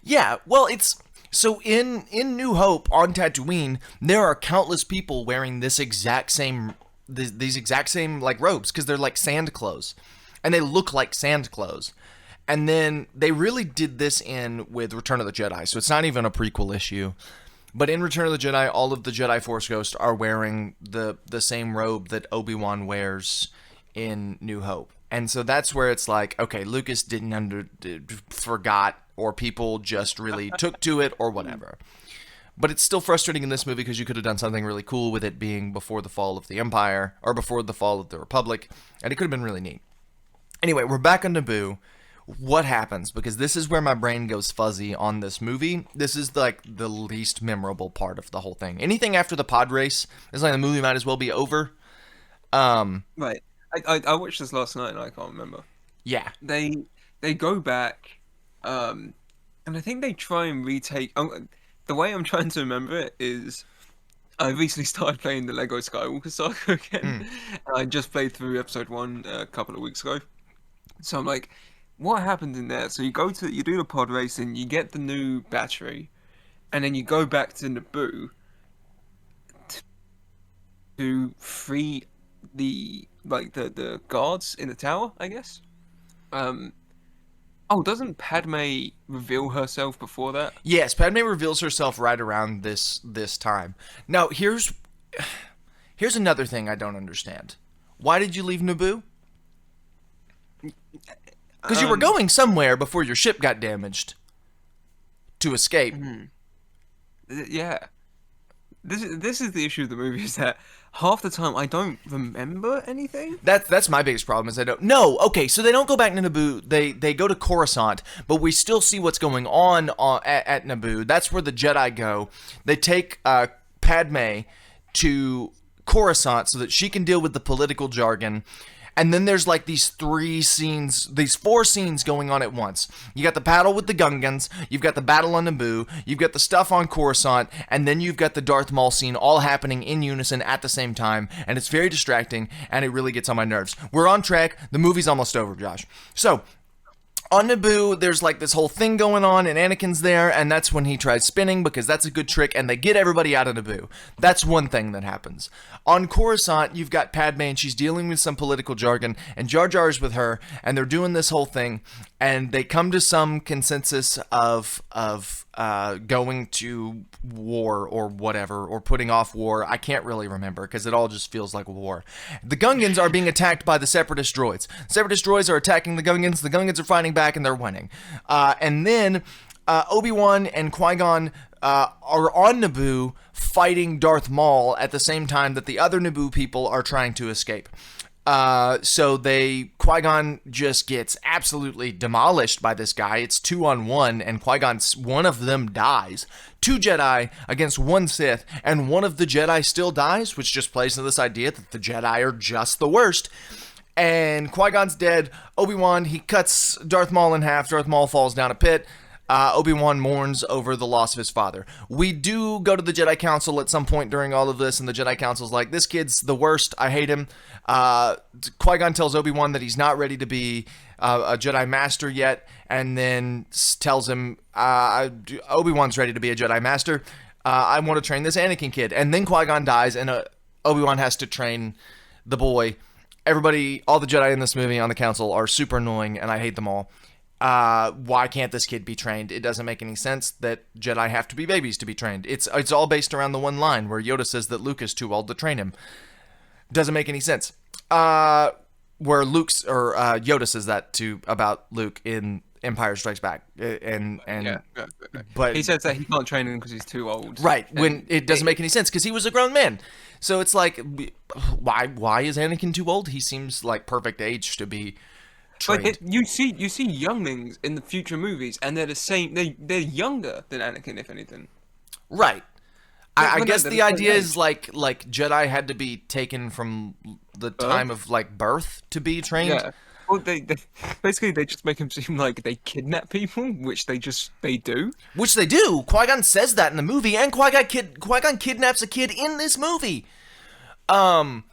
Yeah, well, it's so in New Hope on Tatooine, there are countless people wearing this exact same these exact same like robes because they're like sand clothes, and they look like sand clothes. And then they really did this in with Return of the Jedi, so it's not even a prequel issue. But in Return of the Jedi, all of the Jedi Force Ghosts are wearing the same robe that Obi-Wan wears in New Hope. And so that's where it's like, okay, Lucas forgot, or people just really took to it, or whatever. But it's still frustrating in this movie because you could have done something really cool with it being before the fall of the Empire, or before the fall of the Republic, and it could have been really neat. Anyway, we're back on Naboo. What happens? Because this is where my brain goes fuzzy on this movie. This is like the least memorable part of the whole thing. Anything after the pod race, it's like the movie might as well be over. Right. I watched this last night and I can't remember. Yeah. They go back, and I think they try and retake. The way I'm trying to remember it is, I recently started playing the Lego Skywalker saga again. And I just played through episode 1 a couple of weeks ago. So I'm like, what happened in there? So you do the pod racing, you get the new battery, and then you go back to Naboo to free the guards in the tower, I guess. Doesn't Padme reveal herself before that? Yes, Padme reveals herself right around this time. Now, here's another thing I don't understand. Why did you leave Naboo? Because you were going somewhere before your ship got damaged to escape. Yeah. This is the issue of the movie, is that half the time I don't remember anything. That's my biggest problem, is I don't. No, okay, so they don't go back to Naboo. They go to Coruscant, but we still see what's going on at Naboo. That's where the Jedi go. They take Padme to Coruscant so that she can deal with the political jargon. And then there's like these 4 scenes going on at once. You got the battle with the Gungans, you've got the battle on Naboo, you've got the stuff on Coruscant, and then you've got the Darth Maul scene all happening in unison at the same time, and it's very distracting, and it really gets on my nerves. We're on track, the movie's almost over, Josh. So, on Naboo, there's like this whole thing going on, and Anakin's there, and that's when he tries spinning, because that's a good trick, and they get everybody out of Naboo. That's one thing that happens. On Coruscant, you've got Padme, and she's dealing with some political jargon, and Jar Jar's with her, and they're doing this whole thing, and they come to some consensus of going to war or whatever, or putting off war. I can't really remember because it all just feels like war. The Gungans are being attacked by the Separatist droids. Separatist droids are attacking the Gungans. The Gungans are fighting back and they're winning. And then Obi-Wan and Qui-Gon are on Naboo fighting Darth Maul at the same time that the other Naboo people are trying to escape. So Qui-Gon just gets absolutely demolished by this guy. It's 2-on-1, and one of them dies. 2 Jedi against 1 Sith, and one of the Jedi still dies, which just plays into this idea that the Jedi are just the worst. And Qui-Gon's dead. Obi-Wan, he cuts Darth Maul in half. Darth Maul falls down a pit. Obi-Wan mourns over the loss of his father. We do go to the Jedi Council at some point during all of this, and the Jedi Council's like, this kid's the worst, I hate him. Qui-Gon tells Obi-Wan that he's not ready to be a Jedi Master yet, and then tells him, Obi-Wan's ready to be a Jedi Master. I want to train this Anakin kid. And then Qui-Gon dies, and Obi-Wan has to train the boy. Everybody, all the Jedi in this movie on the Council are super annoying, and I hate them all. Why can't this kid be trained? It doesn't make any sense that Jedi have to be babies to be trained. It's all based around the one line where Yoda says that Luke is too old to train him. Doesn't make any sense. Where Yoda says that about Luke in Empire Strikes Back, but he says that he can't train him because he's too old. Right, when it doesn't make any sense because he was a grown man. So it's like, why is Anakin too old? He seems like perfect age to be trained. But you see younglings in the future movies, and they're the same. They're younger than Anakin, if anything. Right. I guess the idea is like Jedi had to be taken from the time of like birth to be trained. Yeah. Well, they basically just make him seem like they kidnap people, which they do. Which they do. Qui-Gon says that in the movie, and Qui-Gon kidnaps a kid in this movie. And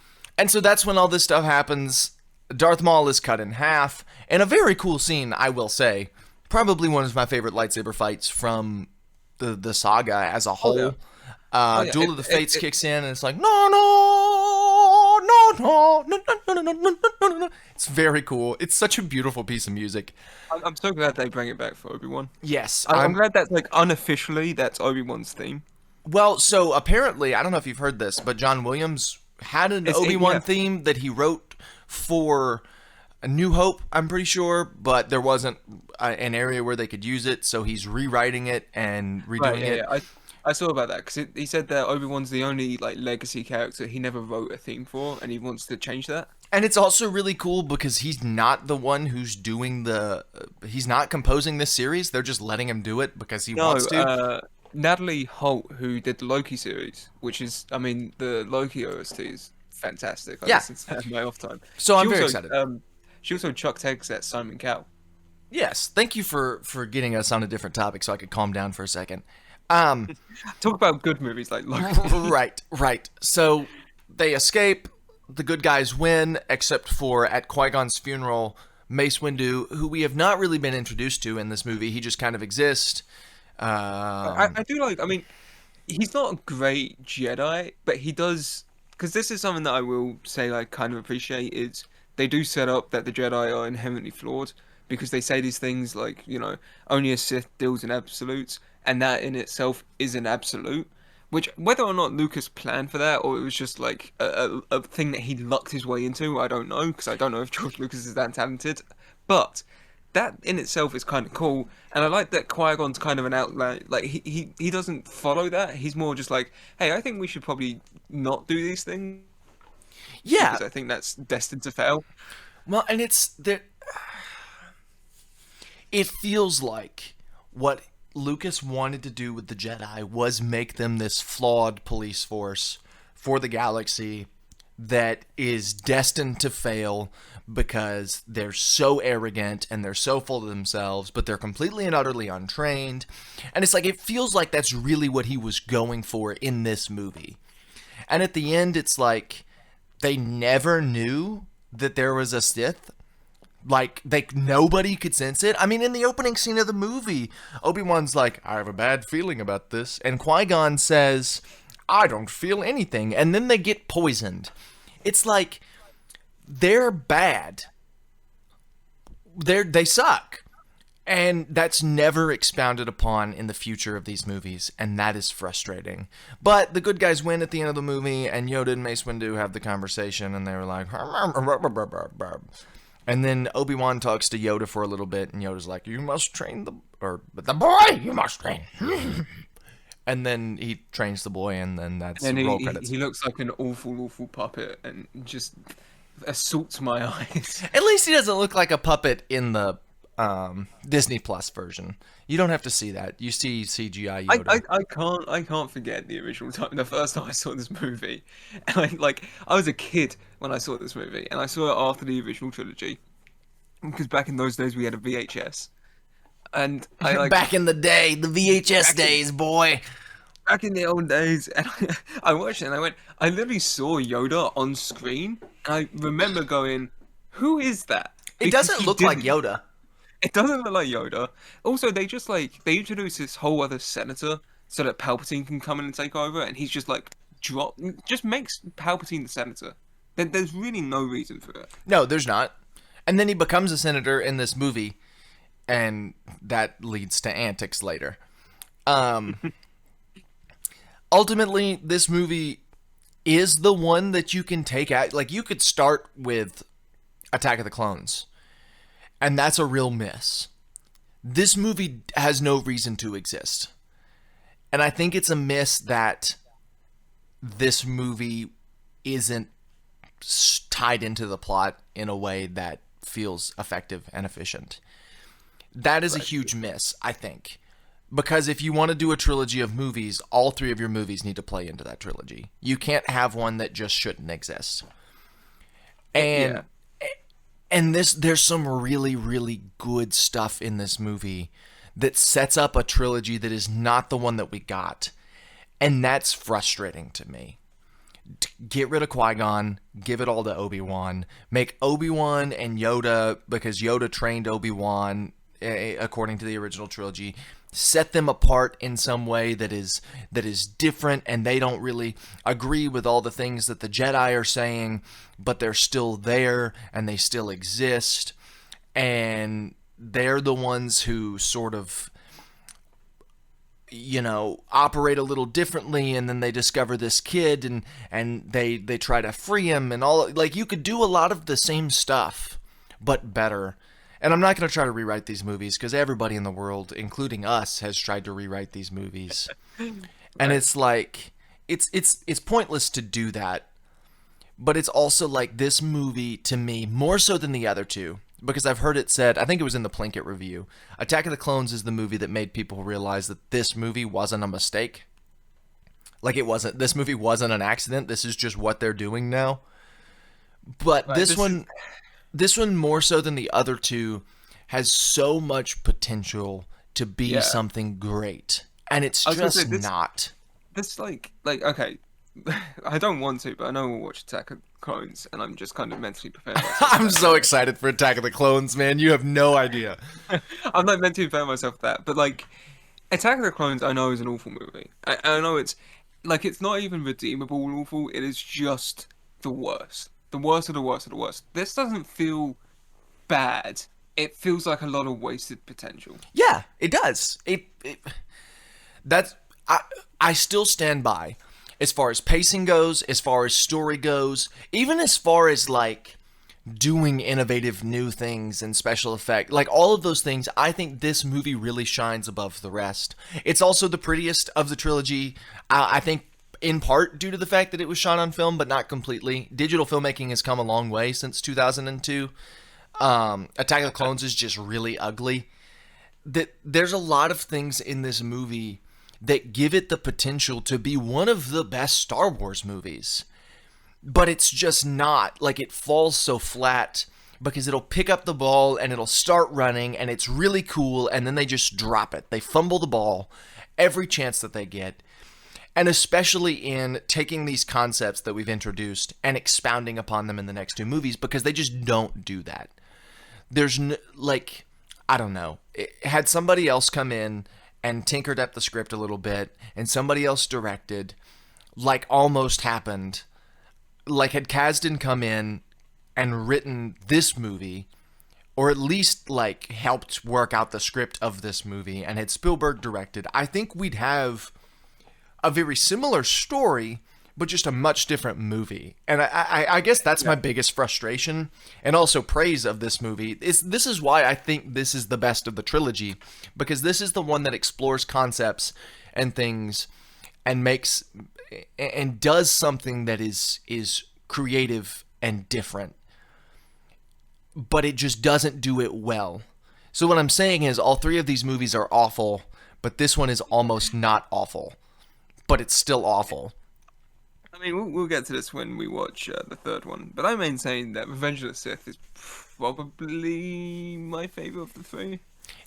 so that's when all this stuff happens. Darth Maul is cut in half, and a very cool scene, I will say. Probably one of my favorite lightsaber fights from the saga as a whole. Oh, yeah. Duel of the Fates kicks in, and it's like, no. It's very cool. It's such a beautiful piece of music. I'm so glad they bring it back for Obi-Wan. Yes. I'm glad that's like unofficially that's Obi-Wan's theme. Well, so apparently, I don't know if you've heard this, but John Williams had an Obi-Wan theme that he wrote for A New Hope, I'm pretty sure, but there wasn't an area where they could use it, so he's rewriting it and redoing it. Yeah. I saw about that because he said that Obi-Wan's the only like legacy character he never wrote a theme for, and he wants to change that. And it's also really cool because he's not the one who's doing he's not composing this series. They're just letting him do it because he wants to. Natalie Holt, who did the Loki series, which is, I mean, the Loki OST is fantastic. I listen to that in my off time. So I'm very excited. She also chucked eggs at Simon Cowell. Yes, thank you for getting us on a different topic so I could calm down for a second. Talk about good movies like Loki. Right. So they escape. The good guys win, except for at Qui-Gon's funeral, Mace Windu, who we have not really been introduced to in this movie. He just kind of exists. I do like. I mean, he's not a great Jedi, but he does. Because this is something that I will say, like, kind of appreciate is they do set up that the Jedi are inherently flawed because they say these things like, you know, only a Sith deals in absolutes, and that in itself is an absolute. Which, whether or not Lucas planned for that, or it was just like a thing that he lucked his way into, I don't know, because I don't know if George Lucas is that talented. But that in itself is kind of cool, and I like that Qui-Gon's kind of an outlier. Like he doesn't follow that. He's more just like, hey, I think we should probably not do these things. Yeah, because I think that's destined to fail. Well, and it's that it feels like what Lucas wanted to do with the Jedi was make them this flawed police force for the galaxy that is destined to fail because they're so arrogant and they're so full of themselves, but they're completely and utterly untrained. And it's like, it feels like that's really what he was going for in this movie. And at the end, it's like they never knew that there was a Sith. Like, nobody could sense it. I mean, in the opening scene of the movie, Obi-Wan's like, I have a bad feeling about this. And Qui-Gon says, I don't feel anything. And then they get poisoned. It's like, they're bad. They suck. And that's never expounded upon in the future of these movies, and that is frustrating. But the good guys win at the end of the movie, and Yoda and Mace Windu have the conversation, and they were like, and then Obi-Wan talks to Yoda for a little bit, and Yoda's like, you must train the boy, you must train. And then he trains the boy, and then that's roll credits. He looks like an awful puppet, and just assaults my eyes. At least he doesn't look like a puppet in the Disney Plus version. You don't have to see that. You see CGI Yoda. I can't forget the original time. The first time I saw this movie, and I was a kid when I saw this movie, and I saw it after the original trilogy, because back in those days we had a VHS, and back in the day, the VHS days, boy. Back in the old days, and I watched it, and I literally saw Yoda on screen, and I remember going, "Who is that?" It doesn't look like Yoda. It doesn't look like Yoda. Also, they introduce this whole other senator so that Palpatine can come in and take over, and he's just just makes Palpatine the senator. There's really no reason for it. No, there's not. And then he becomes a senator in this movie, and that leads to antics later. Ultimately, this movie is the one that you can take out. Like, you could start with Attack of the Clones, and that's a real miss. This movie has no reason to exist. And I think it's a miss that this movie isn't tied into the plot in a way that feels effective and efficient. That is a huge miss, I think. Because if you want to do a trilogy of movies, all three of your movies need to play into that trilogy. You can't have one that just shouldn't exist. And there's some really, really good stuff in this movie that sets up a trilogy that is not the one that we got. And that's frustrating to me. Get rid of Qui-Gon, give it all to Obi-Wan, make Obi-Wan and Yoda, because Yoda trained Obi-Wan according to the original trilogy, set them apart in some way that is different, and they don't really agree with all the things that the Jedi are saying, but they're still there and they still exist, and they're the ones who sort of, you know, operate a little differently, and then they discover this kid and they try to free him, and all, like, you could do a lot of the same stuff but better. And I'm not going to try to rewrite these movies, because everybody in the world, including us, has tried to rewrite these movies. And it's like, it's pointless to do that. But it's also like, this movie, to me, more so than the other two, because I've heard it said, I think it was in the Plinkett review, Attack of the Clones is the movie that made people realize that this movie wasn't a mistake. Like, this movie wasn't an accident. This is just what they're doing now. But right, this one, more so than the other two, has so much potential to be something great. And it's just not. This, okay, I don't want to, but I know we'll watch Attack of the Clones, and I'm just kind of mentally prepared. I'm so excited for Attack of the Clones, man. You have no idea. I'm not mentally preparing myself for that, but, like, Attack of the Clones, I know, is an awful movie. I know it's not even redeemable awful. It is just the worst. The worst of the worst of the worst. This doesn't feel bad. It feels like a lot of wasted potential. Yeah, it does. I still stand by, as far as pacing goes, as far as story goes, even as far as, like, doing innovative new things and special effect, like, all of those things. I think this movie really shines above the rest. It's also the prettiest of the trilogy. I think, in part due to the fact that it was shot on film, but not completely. Digital filmmaking has come a long way since 2002. Attack of the Clones is just really ugly. There's a lot of things in this movie that give it the potential to be one of the best Star Wars movies. But it's just not. Like, it falls so flat because it'll pick up the ball and it'll start running and it's really cool, and then they just drop it. They fumble the ball every chance that they get. And especially in taking these concepts that we've introduced and expounding upon them in the next two movies, because they just don't do that. There's I don't know. Had somebody else come in and tinkered up the script a little bit, and somebody else directed, like almost happened, like had Kasdan come in and written this movie or at least like helped work out the script of this movie and had Spielberg directed, I think we'd have a very similar story, but just a much different movie. And I guess that's my biggest frustration and also praise of this movie. This is why I think this is the best of the trilogy, because this is the one that explores concepts and things and makes and does something that is creative and different, but it just doesn't do it well. So what I'm saying is all three of these movies are awful, but this one is almost not awful, but it's still awful. I mean, we'll get to this when we watch the third one, but I'm saying that Revenge of the Sith is probably my favorite of the three.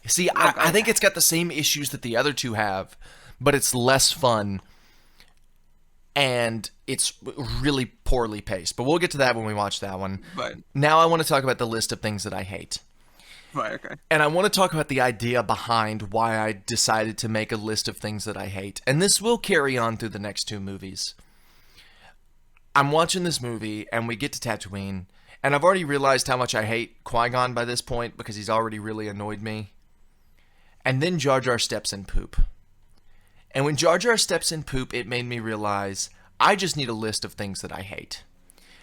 See, I think it's got the same issues that the other two have, but it's less fun, and it's really poorly paced. But we'll get to that when we watch that one. Right. Now I want to talk about the list of things that I hate. Right, okay. And I want to talk about the idea behind why I decided to make a list of things that I hate. And this will carry on through the next two movies. I'm watching this movie, and we get to Tatooine, and I've already realized how much I hate Qui-Gon by this point, because he's already really annoyed me. And then Jar Jar steps in poop. And when Jar Jar steps in poop, it made me realize I just need a list of things that I hate.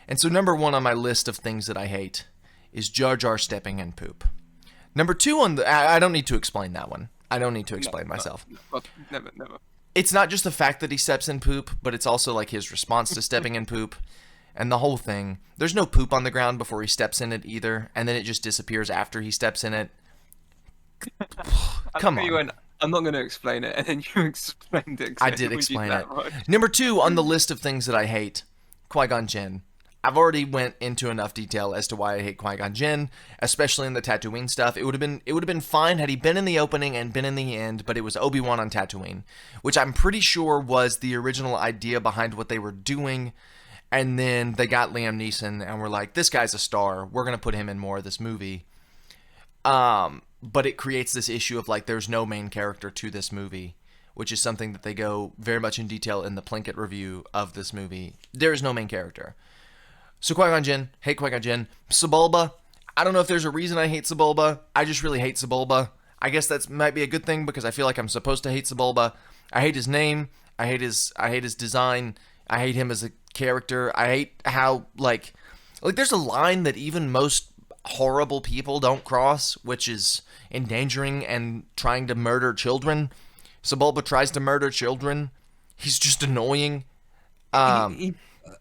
And so number one on my list of things that I hate is Jar Jar stepping in poop. Number two on the... I don't need to explain that one. I don't need to explain myself. Never. It's not just the fact that he steps in poop, but it's also like his response to stepping in poop and the whole thing. There's no poop on the ground before he steps in it either, and then it just disappears after he steps in it. Come on. I'm not going to explain it, and then you explained it. I did explain it. Number two on the list of things that I hate, Qui-Gon Jinn. I've already went into enough detail as to why I hate Qui-Gon Jinn, especially in the Tatooine stuff. It would have been fine had he been in the opening and been in the end, but it was Obi-Wan on Tatooine, which I'm pretty sure was the original idea behind what they were doing. And then they got Liam Neeson and were like, this guy's a star. We're going to put him in more of this movie. But it creates this issue of like there's no main character to this movie, which is something that they go very much in detail in the Plinkett review of this movie. There is no main character. So Qui-Gon Jinn, hate Qui-Gon Jinn. Sebulba, I don't know if there's a reason I hate Sebulba. I just really hate Sebulba. I guess that might be a good thing because I feel like I'm supposed to hate Sebulba. I hate his name. I hate his design. I hate him as a character. I hate how like there's a line that even most horrible people don't cross, which is endangering and trying to murder children. Sebulba tries to murder children. He's just annoying.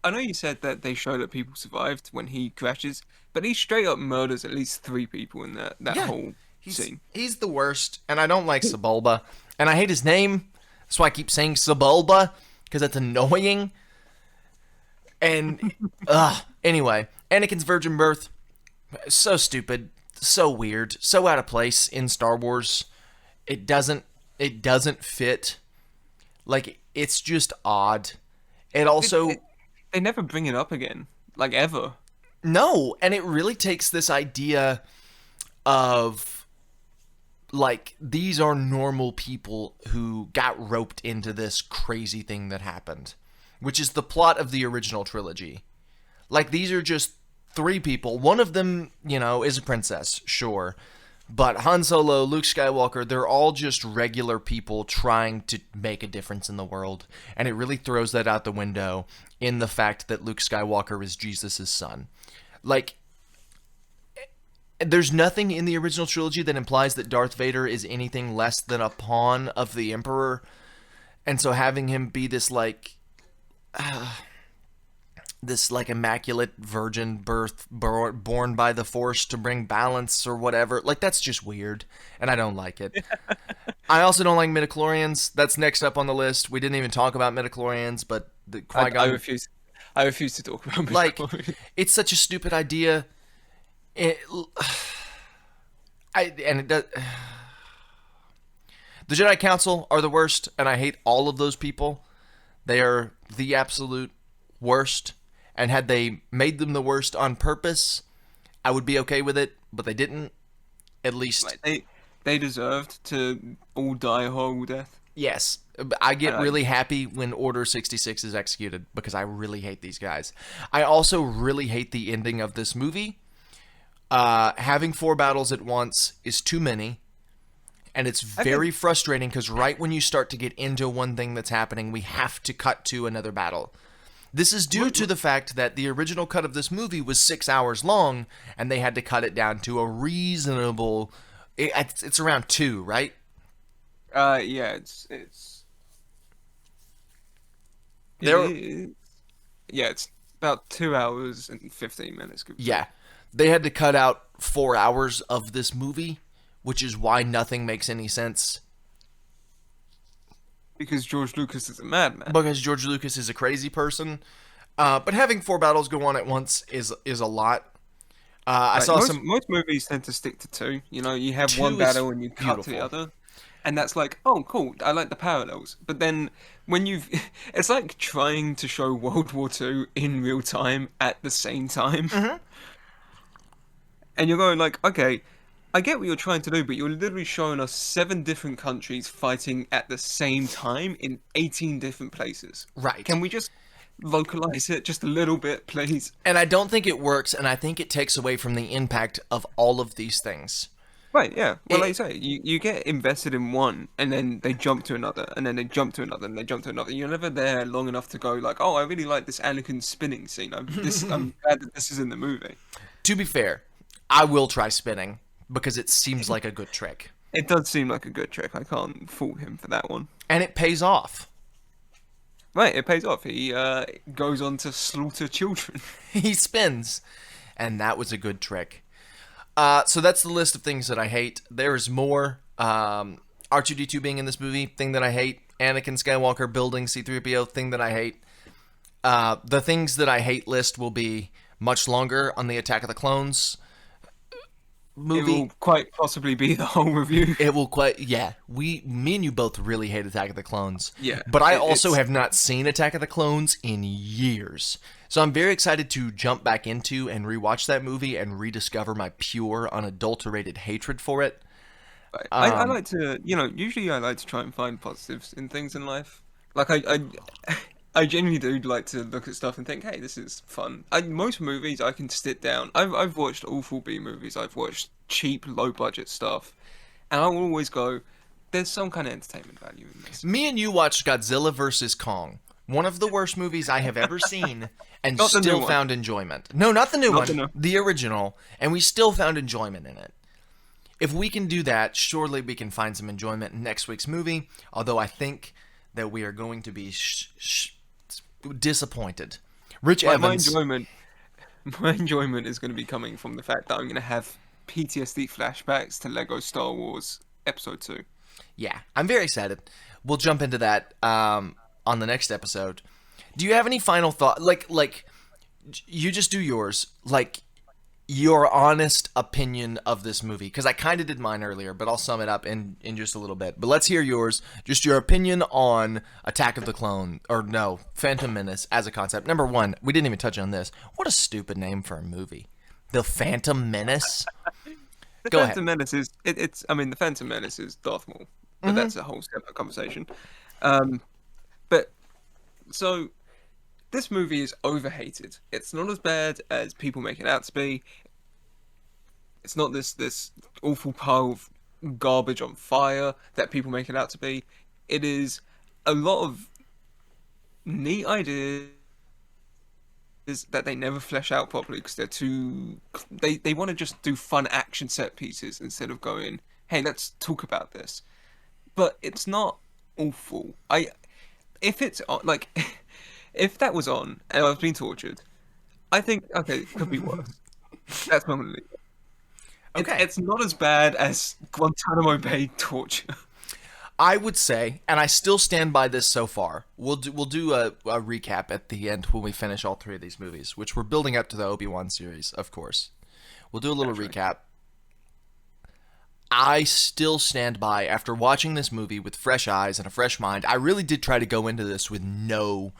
I know you said that they show that people survived when he crashes, but he straight up murders at least 3 people in that whole scene. He's the worst, and I don't like Sebulba, and I hate his name. That's why I keep saying Sebulba, because it's annoying. And anyway, Anakin's virgin birth, so stupid, so weird, so out of place in Star Wars. It doesn't fit. Like, it's just odd. It also... They never bring it up again, like ever. No, and it really takes this idea of, like, these are normal people who got roped into this crazy thing that happened, which is the plot of the original trilogy. Like, these are just 3 people. One of them, is a princess, sure. But Han Solo, Luke Skywalker, they're all just regular people trying to make a difference in the world. And it really throws that out the window in the fact that Luke Skywalker is Jesus' son. Like, there's nothing in the original trilogy that implies that Darth Vader is anything less than a pawn of the Emperor. And so having him be this, immaculate virgin birth born by the Force to bring balance or whatever. Like, that's just weird, and I don't like it. I also don't like midichlorians. That's next up on the list. We didn't even talk about midichlorians, but the Qui-Gon... I refuse to talk about midichlorians. Like, it's such a stupid idea. The Jedi Council are the worst, and I hate all of those people. They are the absolute worst. And had they made them the worst on purpose, I would be okay with it, but they didn't. At least... They deserved to all die a horrible death. Yes. I get really happy when Order 66 is executed, because I really hate these guys. I also really hate the ending of this movie. Having 4 battles at once is too many. And it's very frustrating because right when you start to get into one thing that's happening, we have to cut to another battle. This is due to the fact that the original cut of this movie was 6 hours long, and they had to cut it down to a reasonable... It's around 2, right? Yeah, it's about 2 hours and 15 minutes. Yeah. They had to cut out 4 hours of this movie, which is why nothing makes any sense. Because George Lucas is a madman. Because George Lucas is a crazy person. But having 4 battles go on at once is a lot. Most movies tend to stick to 2. You know, you have one battle and you cut to the other. And that's like, oh, cool, I like the parallels. But then when it's like trying to show World War II in real time at the same time. Mm-hmm. And you're going like, okay, I get what you're trying to do, but you're literally showing us 7 different countries fighting at the same time in 18 different places. Right. Can we just localize it just a little bit, please? And I don't think it works, and I think it takes away from the impact of all of these things. Right, yeah. Well, like you say, you get invested in one, and then they jump to another, and then they jump to another, and they jump to another. You're never there long enough to go like, oh, I really like this Anakin spinning scene. I'm glad that this is in the movie. To be fair, I will try spinning, because it seems like a good trick. It does seem like a good trick. I can't fault him for that one. And it pays off. Right, it pays off. He goes on to slaughter children. He spins. And that was a good trick. So that's the list of things that I hate. There's more. R2-D2 being in this movie, thing that I hate. Anakin Skywalker building C-3PO, thing that I hate. The things that I hate list will be much longer on the Attack of the Clones movie. It will quite possibly be the whole review. It will me and you both really hate Attack of the Clones. Yeah. But I also have not seen Attack of the Clones in years. So I'm very excited to jump back into and rewatch that movie and rediscover my pure, unadulterated hatred for it. I like to, usually I like to try and find positives in things in life. Like, I genuinely do like to look at stuff and think, hey, this is fun. Most movies I can sit down. I've watched awful B movies. I've watched cheap, low-budget stuff. And I will always go, there's some kind of entertainment value in this. Me and you watched Godzilla vs. Kong. One of the worst movies I have ever seen, and still found enjoyment. No, not the new one, the original, and we still found enjoyment in it. If we can do that, surely we can find some enjoyment in next week's movie, although I think that we are going to be disappointed. Rich Evans... My enjoyment is going to be coming from the fact that I'm going to have PTSD flashbacks to Lego Star Wars Episode 2. Yeah, I'm very excited. We'll jump into that on the next episode. Do you have any final thought? Like, you just do yours. Like, your honest opinion of this movie. Because I kind of did mine earlier, but I'll sum it up in just a little bit. But let's hear yours. Just your opinion on Attack of the Clone. Or no, Phantom Menace as a concept. Number one, we didn't even touch on this. What a stupid name for a movie. The Phantom Menace? The Phantom Menace is... the Phantom Menace is Darth Maul. But that's a whole separate conversation. So, this movie is overhated. It's not as bad as people make it out to be. It's not this awful pile of garbage on fire that people make it out to be. It is a lot of neat ideas that they never flesh out properly because they're too... They want to just do fun action set pieces instead of going, hey, let's talk about this. But it's not awful. If that was on and I was being tortured, I think, okay, it could be worse. That's not going to leave it. Okay. It's not as bad as Guantanamo Bay torture. I would say, and I still stand by this so far, we'll do a recap at the end when we finish all 3 of these movies, which we're building up to the Obi-Wan series, of course. We'll do a little recap. I still stand by, after watching this movie with fresh eyes and a fresh mind, I really did try to go into this with no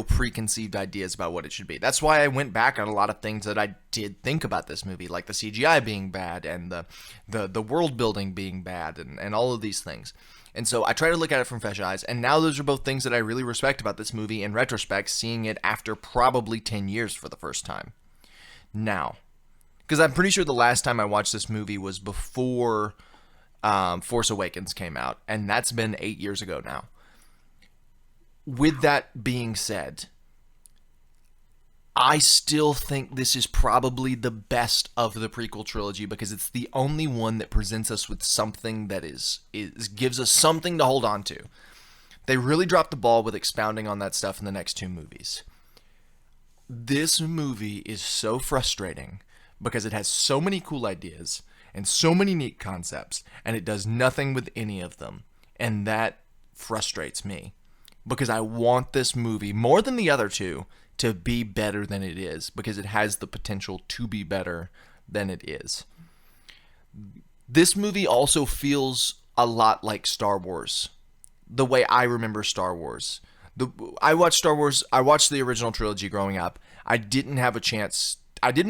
preconceived ideas about what it should be. That's why I went back on a lot of things that I did think about this movie, like the CGI being bad and the world building being bad and all of these things. And so I try to look at it from fresh eyes, and now those are both things that I really respect about this movie in retrospect, seeing it after probably 10 years for the first time. Now, Because I'm pretty sure the last time I watched this movie was before Force Awakens came out, and that's been 8 years ago now. With that being said, I still think this is probably the best of the prequel trilogy because it's the only one that presents us with something that gives us something to hold on to. They really dropped the ball with expounding on that stuff in the next two movies. This movie is so frustrating because it has so many cool ideas and so many neat concepts, and it does nothing with any of them. And that frustrates me because I want this movie, more than the other two, to be better than it is because it has the potential to be better than it is. This movie also feels a lot like Star Wars, the way I remember Star Wars. I watched the original trilogy growing up. I didn't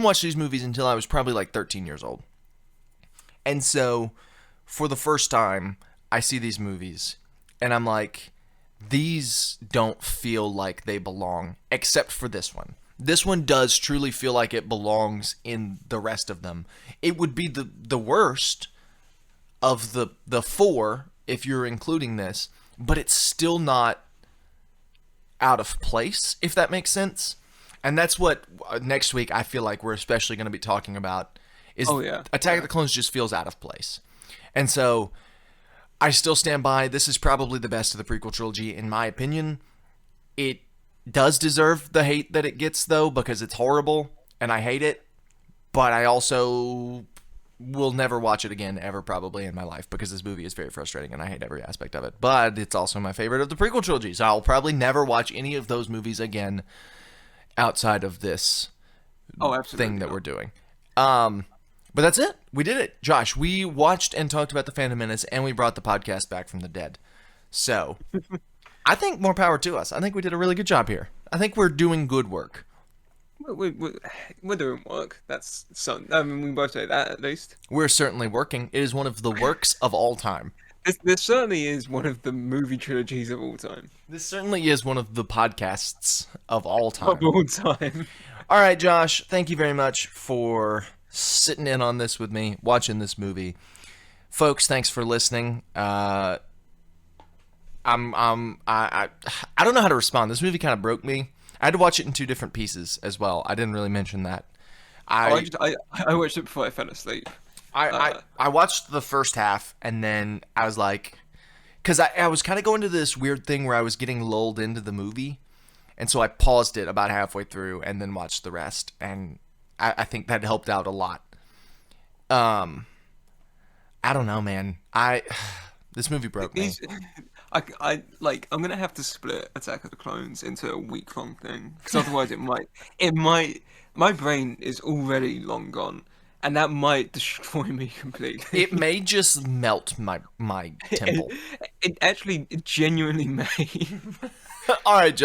watch these movies until I was probably like 13 years old. And so, for the first time, I see these movies, and I'm like, these don't feel like they belong, except for this one. This one does truly feel like it belongs in the rest of them. It would be the worst of the four, if you're including this, but it's still not out of place, if that makes sense. And that's what next week I feel like we're especially going to be talking about is Attack of the Clones just feels out of place. And so I still stand by this is probably the best of the prequel trilogy in my opinion. It does deserve the hate that it gets though because it's horrible and I hate it, but I also will never watch it again ever probably in my life because this movie is very frustrating and I hate every aspect of it. But it's also my favorite of the prequel trilogy, so I'll probably never watch any of those movies again outside of this thing that we're doing. But that's it. We did it. Josh, we watched and talked about The Phantom Menace and we brought the podcast back from the dead. So, I think more power to us. I think we did a really good job here. I think we're doing good work. We're doing work. That's something. We both say that at least. We're certainly working. It is one of the works of all time. This certainly is one of the movie trilogies of all time. This certainly is one of the podcasts of all time. Of all time. All right, Josh. Thank you very much for sitting in on this with me, watching this movie. Folks, thanks for listening. I don't know how to respond. This movie kind of broke me. I had to watch it in two different pieces as well. I didn't really mention that. I watched it before I fell asleep. I watched the first half and then I was like, because I was kind of going to this weird thing where I was getting lulled into the movie, and so I paused it about halfway through and then watched the rest, and I think that helped out a lot. I don't know, man. This movie broke me. I'm gonna have to split Attack of the Clones into a week-long thing because otherwise my brain is already long gone, and that might destroy me completely. It may just melt my temple. It genuinely may. All right, John.